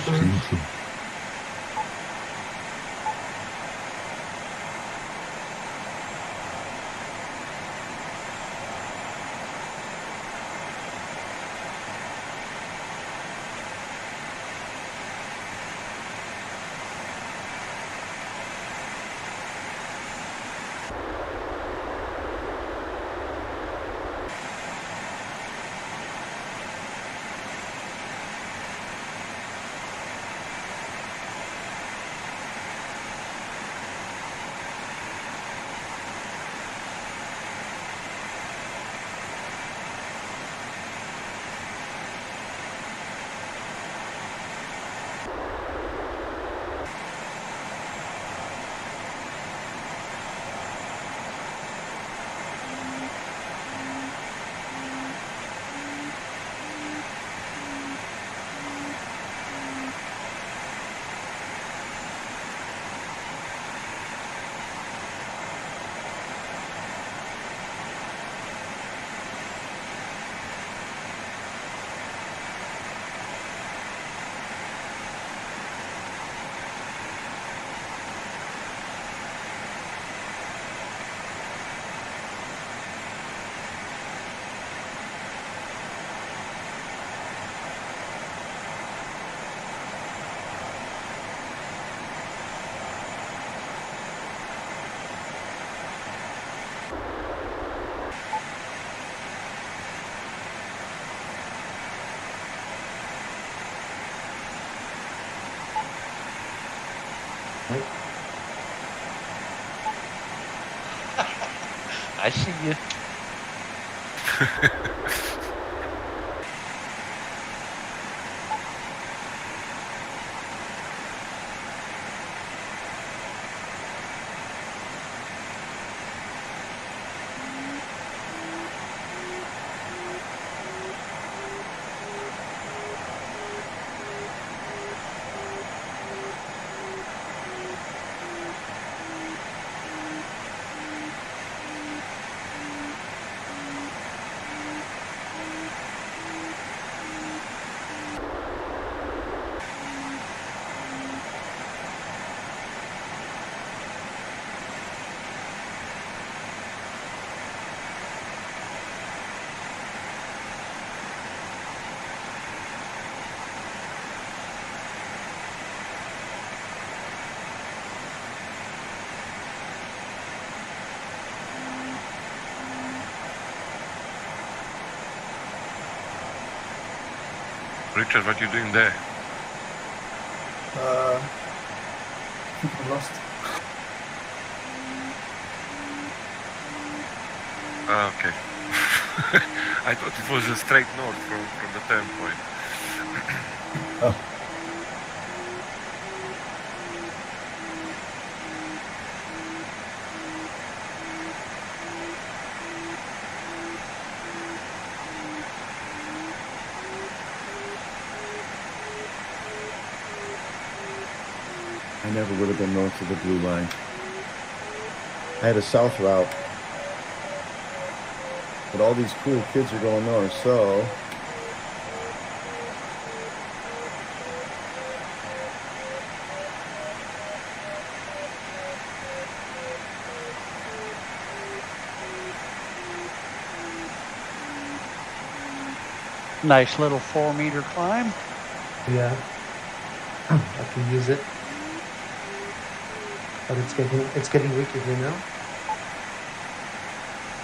I see you. Richard, what you doing there? I think I lost. Okay. I thought it was a straight north from the turn point. Oh. I never would have been north of the blue line. I had a south route. But all these cool kids are going north, so... Nice little 4-meter climb. Yeah. I can use it. But it's getting weaker here now.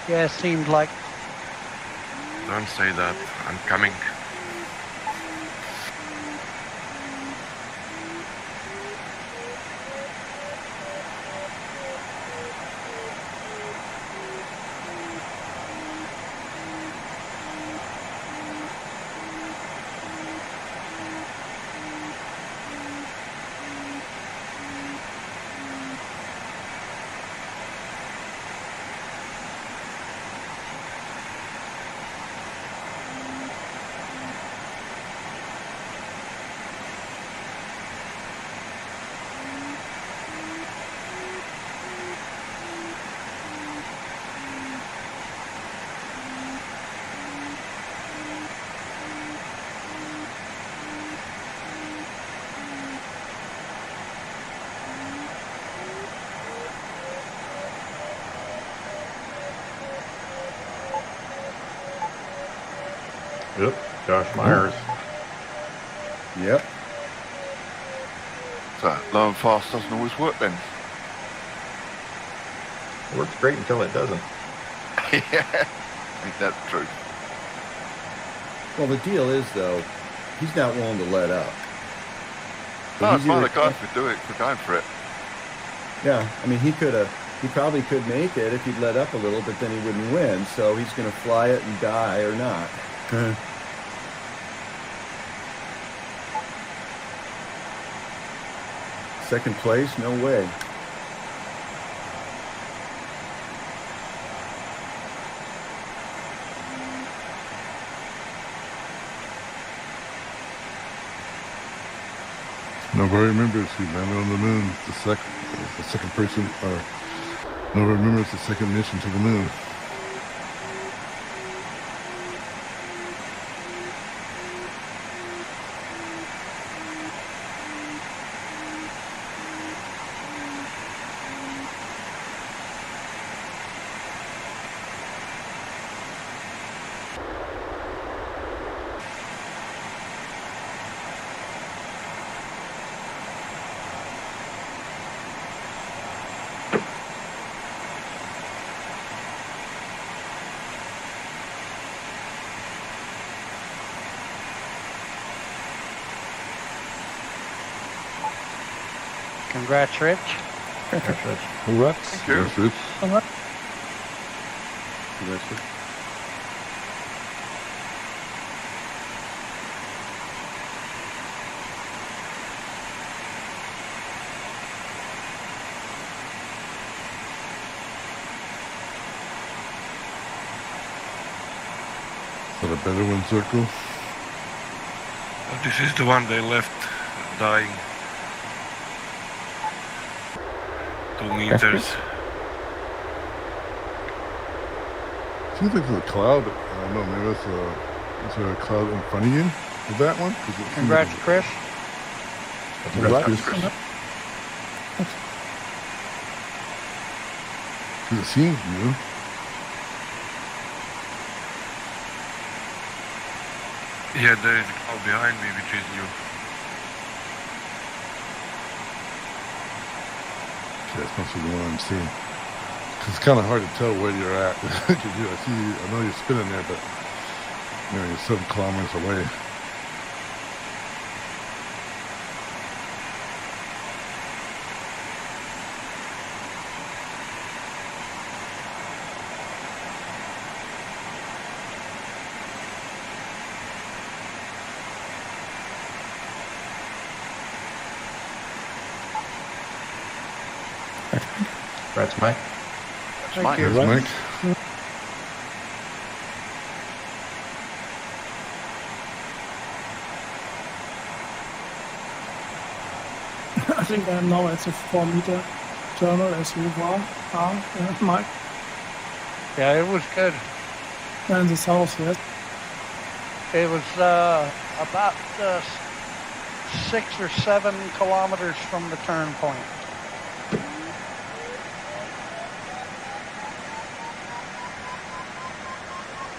Yeah, it seemed like. Don't say that. I'm coming. Yep, Josh Myers. Yep. So low and fast doesn't always work then. It works great until it doesn't. Yeah, ain't that the truth? Well, the deal is, though, he's not willing to let up. So No, he's it's not either- the guy for going for it. Yeah, I mean, he probably could make it if he'd let up a little, but then he wouldn't win. So he's going to fly it and die or not. Second place? No way. Nobody remembers who landed on the moon. The second person, or nobody remembers the second mission to the moon. Congrats, Rich. Congrats. Thank you. Yes, it's Congrats. Is that a better one, Circle? This is the one they left dying. 2 meters. Seems like there's a cloud. I don't know, maybe it's is there a cloud in front of you with that one? 'Cause it seems Congrats, like Chris. Congrats, Chris. 'Cause it seems new. Yeah, there is a cloud behind me, which is new. Okay, that's must be the one I'm seeing. 'Cause it's kind of hard to tell where you're at. 'Cause I know you're spinning there, but you're 7 kilometers away. Congrats, Mike. Thank There's you. Mike. I think I'm now at the 4-meter terminal as you are, Mike. Yeah, it was good. In the south, yes. It was about 6 or 7 kilometers from the turn point.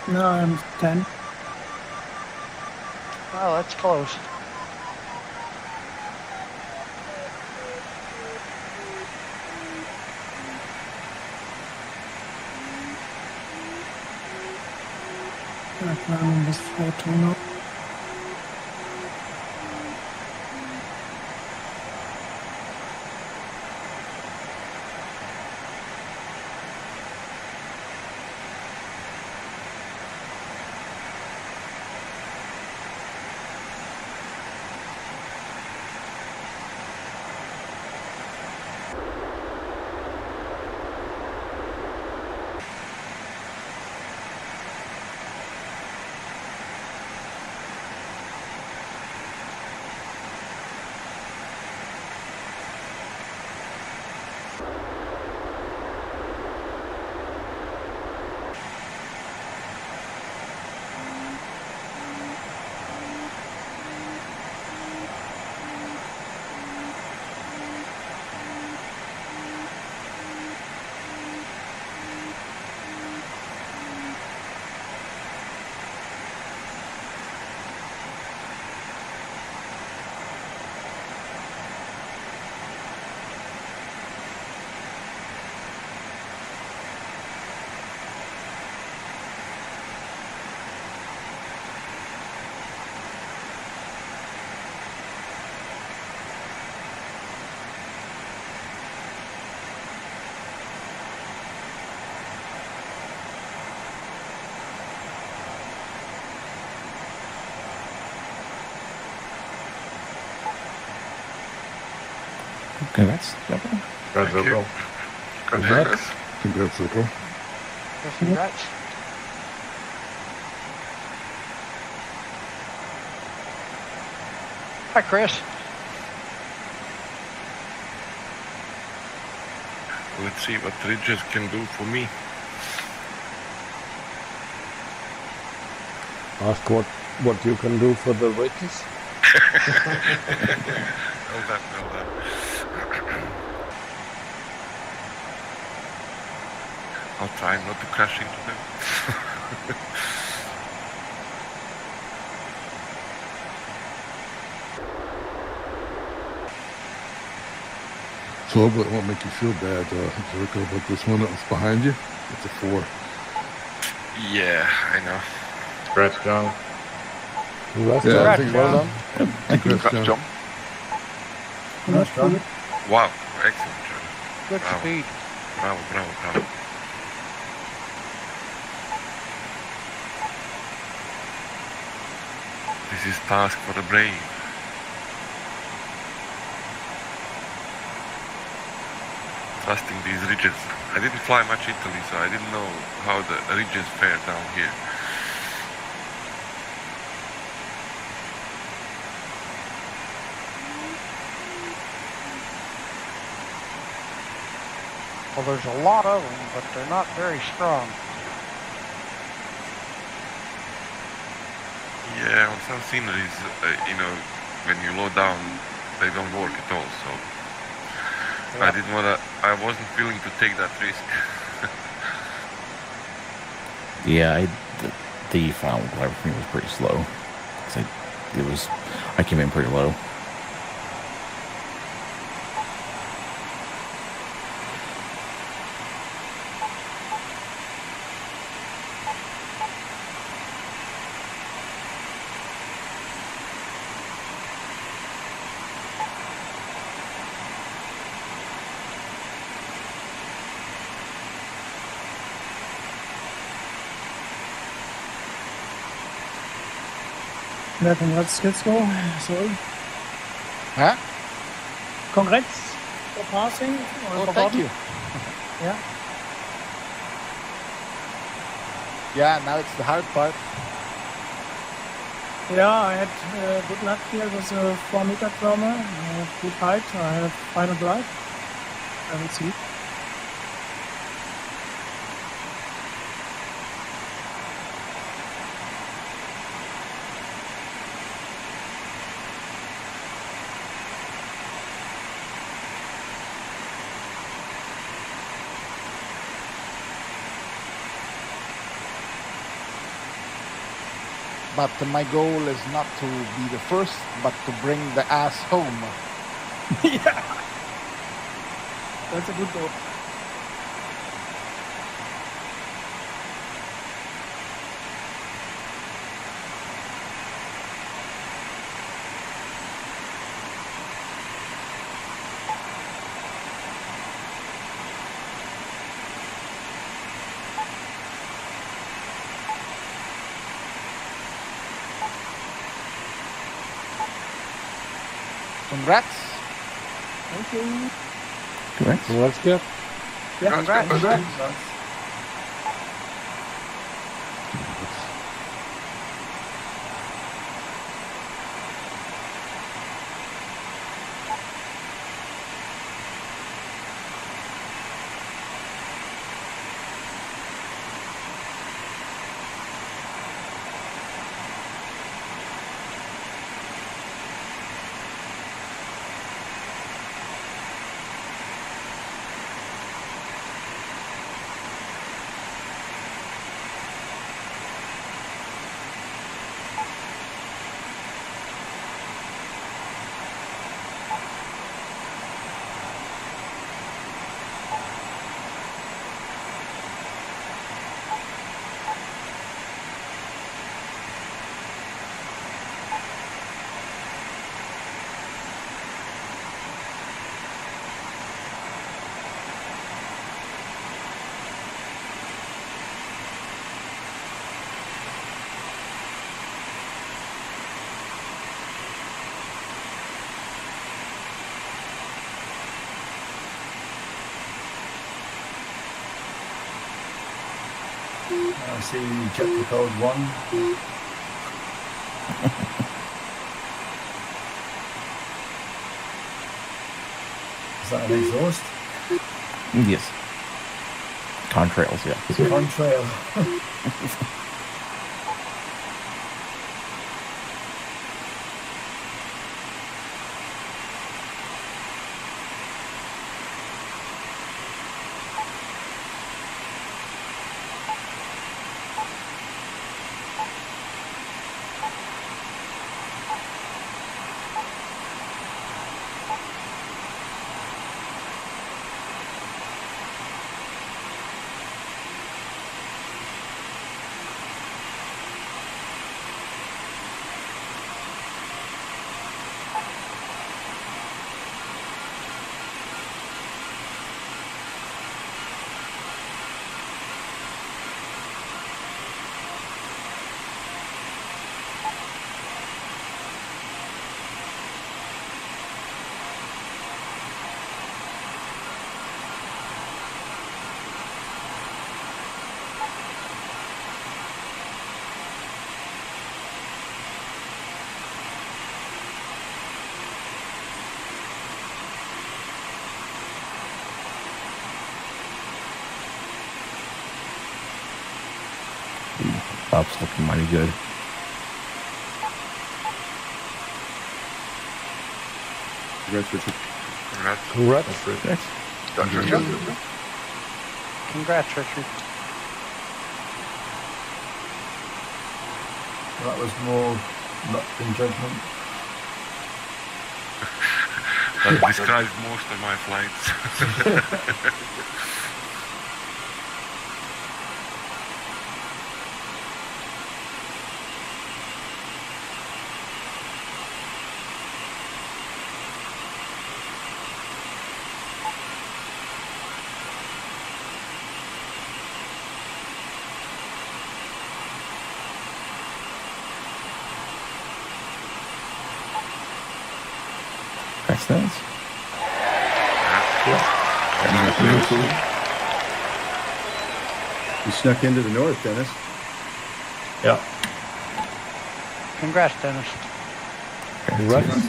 No, I'm 10. Oh, that's close. My plan was 4-2 now. Congrats. Congrats, Zoko. Congrats. Congrats, Zoko. Congrats. Hi, Chris. Let's see what ridges can do for me. Ask what you can do for the ridges. Well done, well done. I'll try not to crash into them. So it won't make you feel bad, Zerko, but this one that was behind you, it's a 4. Yeah, I know. Congrats, John. Congrats, Yeah, I John. think Well done. Congrats, John. Nice, John. Wow, excellent, John. Good Bravo. speed. Bravo, bravo, bravo. This is task for the brave. Trusting these ridges. I didn't fly much Italy, so I didn't know how the ridges fare down here. Well, there's a lot of them, but they're not very strong. Yeah, on some sceneries, when you load down, they don't work at all, so I didn't wanna, I wasn't willing to take that risk. Yeah, the final glider for me was pretty slow. 'Cause I came in pretty low. Ja, congrats, let's go. Sorry. Huh? Congrats for passing. Oh, thank you. Yeah. Yeah, now it's the hard part. Yeah, I had good luck here with a 4-meter thermal. I have good height. I have final drive. I will see. But my goal is not to be the first, but to bring the ass home. Yeah. That's a good goal. Congrats. Thank you. Congrats. Congrats, Gerd. Yeah, congrats. I see chapter code 1. Is that an exhaust? Yes. Contrails, yeah. Contrail. Up's looking mighty good. Congrats, Richard. Congrats. That's Richard. Congrats, Richard. That was more luck than judgment. That describes most of my flights. That's nice. Yeah. You snuck into the north, Dennis. Yeah. Congrats, Dennis. Congrats.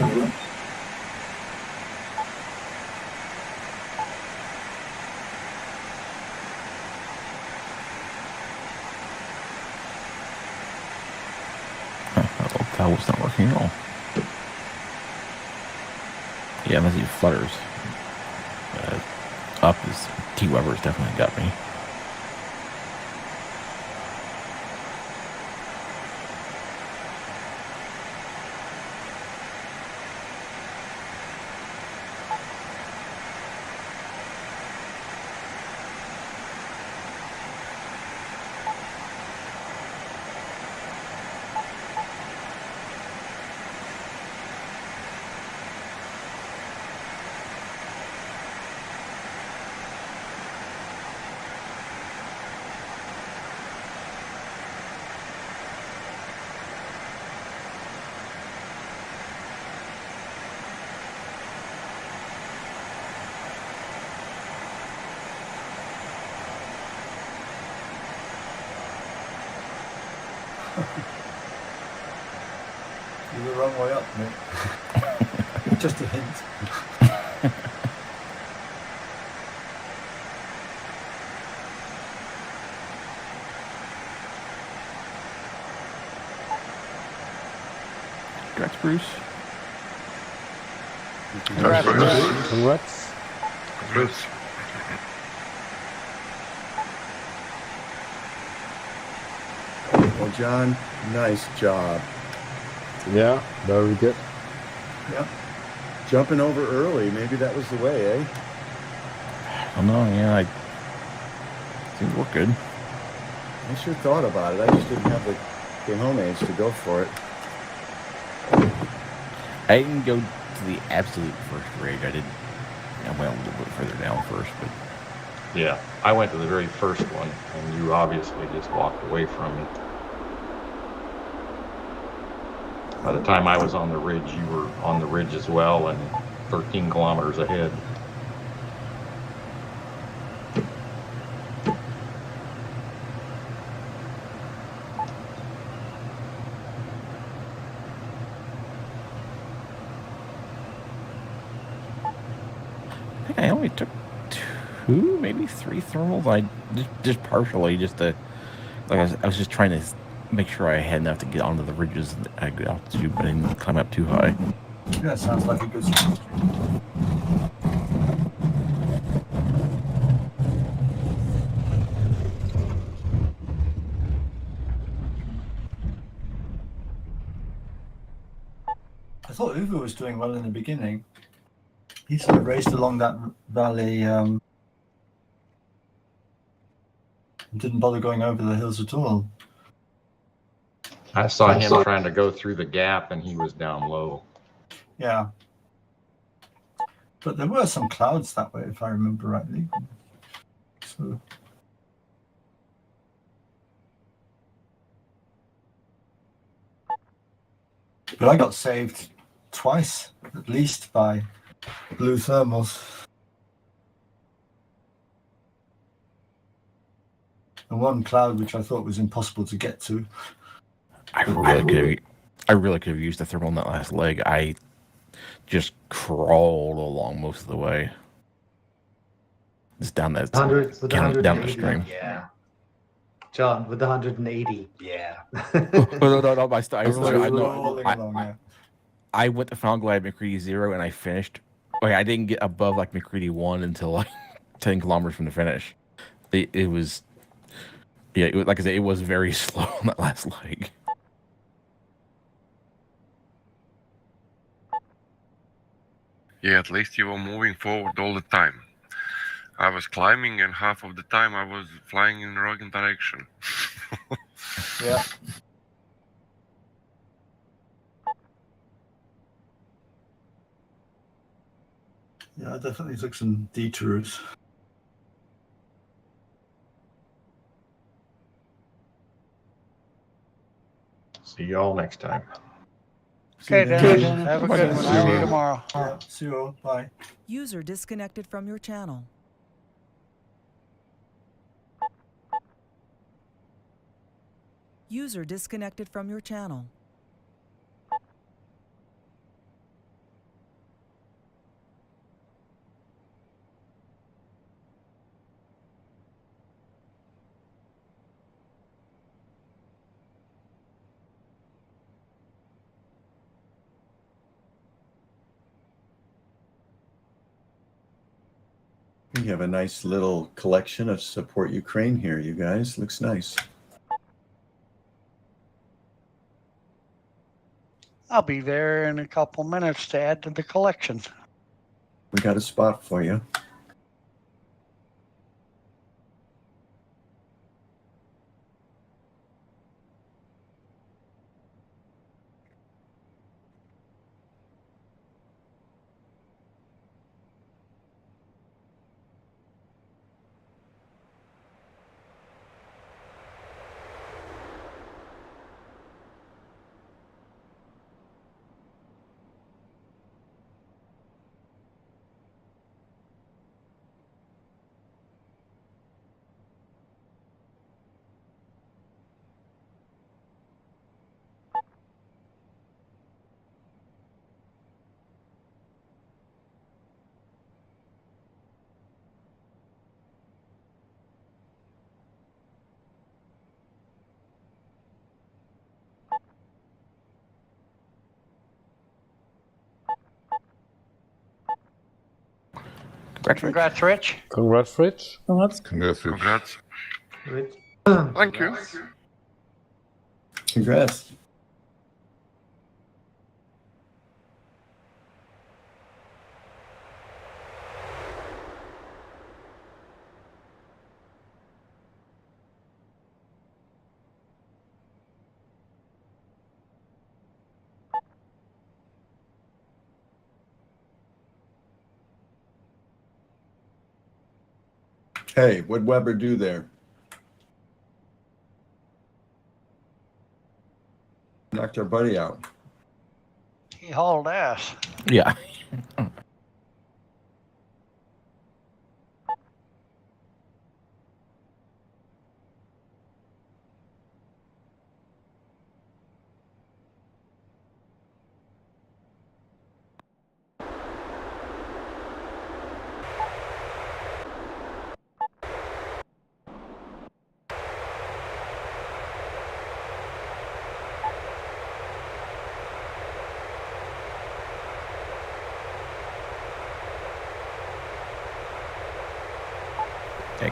That was not working at all. Yeah, unless he flutters. Up is T-Weber's definitely got me. You're the wrong way up, mate. Just a hint. Congrats, Bruce. Congrats, Bruce. Congrats. Congrats. Well, John, nice job. Yeah, very good. Yep. Jumping over early, maybe that was the way, eh? I don't know, yeah, I seemed to work good. I sure thought about it. I just didn't have the home age to go for it. I didn't go to the absolute first rig. I went a little bit further down first, but Yeah, I went to the very first one, and you obviously just walked away from me. By the time I was on the ridge, you were on the ridge as well, and 13 kilometers ahead. I think I only took 2, maybe 3 thermals. I just partially, just to, like I was just trying to make sure I had enough to get onto the ridges at a good altitude, but I didn't climb up too high. Yeah, sounds like a good strategy. I thought Uwe was doing well in the beginning. He sort of raced along that valley, didn't bother going over the hills at all. I saw him trying to go through the gap, and he was down low. Yeah. But there were some clouds that way, if I remember rightly. So. But I got saved twice, at least, by blue thermals. And one cloud which I thought was impossible to get to. I really could have used the thermal in that last leg. I just crawled along most of the way. Just down that down the stream. Yeah. John, with the 180, yeah. I went to Final Glide McCready 0 and I finished. I didn't get above like McCready 1 until like 10 kilometers from the finish. It was, yeah, like I said, it was very slow on that last leg. Yeah, at least you were moving forward all the time. I was climbing, and half of the time I was flying in the wrong direction. Yeah. Yeah, I definitely took some detours. See y'all next time. Okay, Dennis. Have a good one. See you tomorrow. Yeah, see you all. Bye. User disconnected from your channel. User disconnected from your channel. We have a nice little collection of Support Ukraine here, you guys. Looks nice. I'll be there in a couple minutes to add to the collection. We got a spot for you. Congrats, Rich. Congrats, Rich. Congrats. Congrats, Rich. Congrats. Rich. Thank you. Congrats. Hey, what'd Weber do there? Knocked our buddy out. He hauled ass. Yeah.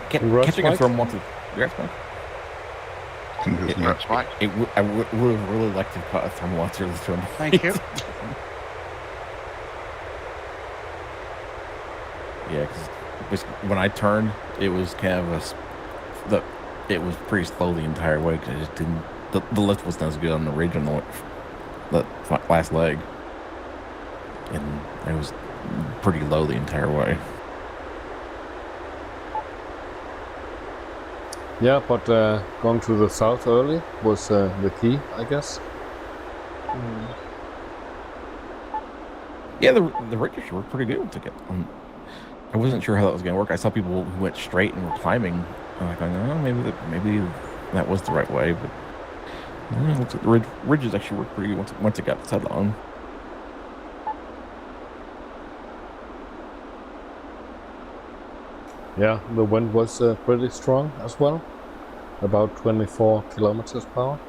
Catching it from one to congrats, Mike. Congrats, Mike. I would have really liked to cut a thermal once or the thermal. Thank you. Yeah, because when I turned, it was kind of it was pretty slow the entire way because I just didn't. The lift wasn't as good on the ridge on the last leg, and it was pretty low the entire way. Yeah, but going to the south early was the key, I guess. Yeah, the ridges were pretty good to get. I wasn't sure how that was going to work. I saw people who went straight and were climbing. I'm like, oh, maybe that was the right way. But it looks like the ridges actually worked pretty good once it got settled on. Yeah, the wind was pretty strong as well, about 24 kilometers per hour.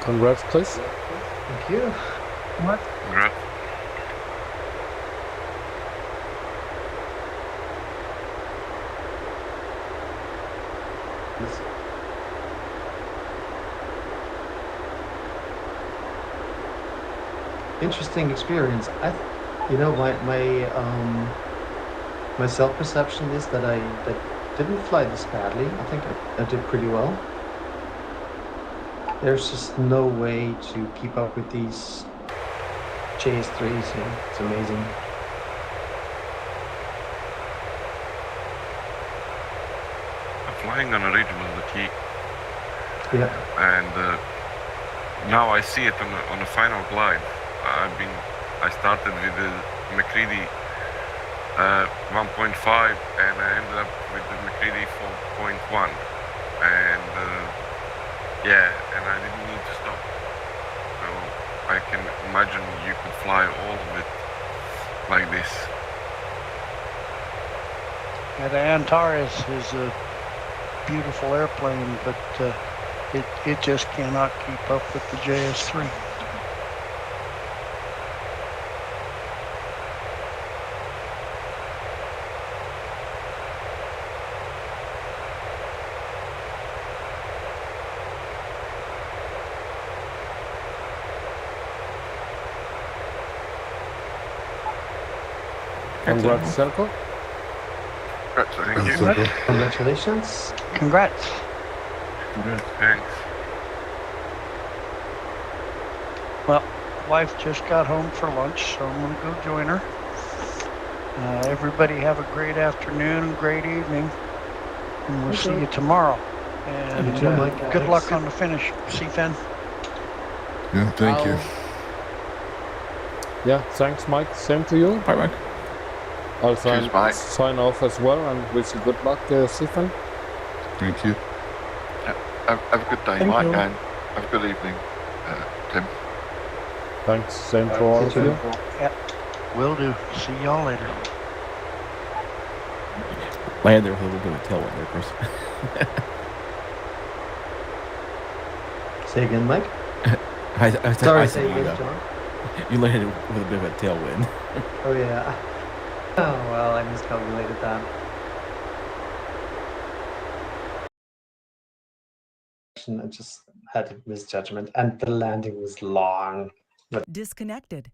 Congrats, Chris. Thank you. What? Congrats. Interesting experience. You know, my self-perception is that I didn't fly this badly. I think I did pretty well. There's just no way to keep up with these JS3s. It's amazing. Flying on a ridge was the key. Yeah. And now I see it on the final glide. I started with the McCready 1.5 and I ended up with the McCready 4.1. And and I didn't need to stop. So I can imagine you could fly all of it like this. Yeah, the Antares is a beautiful airplane, but it just cannot keep up with the JS3. Congrats, Selko. Thank you. Congratulations. Congrats. Thanks. Well, wife just got home for lunch, so I'm going to go join her. Everybody have a great afternoon, great evening, and we'll see you tomorrow. And good luck on the finish, CFN. Yeah, thank you. Yeah, thanks, Mike. Same to you. Bye, Mike. I'll Cheers, sign off as well and wish you good luck, Stephen. Thank you. Have a good day, Thank Mike, you. and have a good evening, Tim. Thanks, same to all of you. Yep, will do. See y'all later. Landed there with a little bit of a tailwind there, Chris. Say again, Mike? Sorry, say again, John. You landed with a bit of a tailwind. Oh yeah. Oh well, I miscalculated that. I just had a misjudgment, and the landing was long. Disconnected.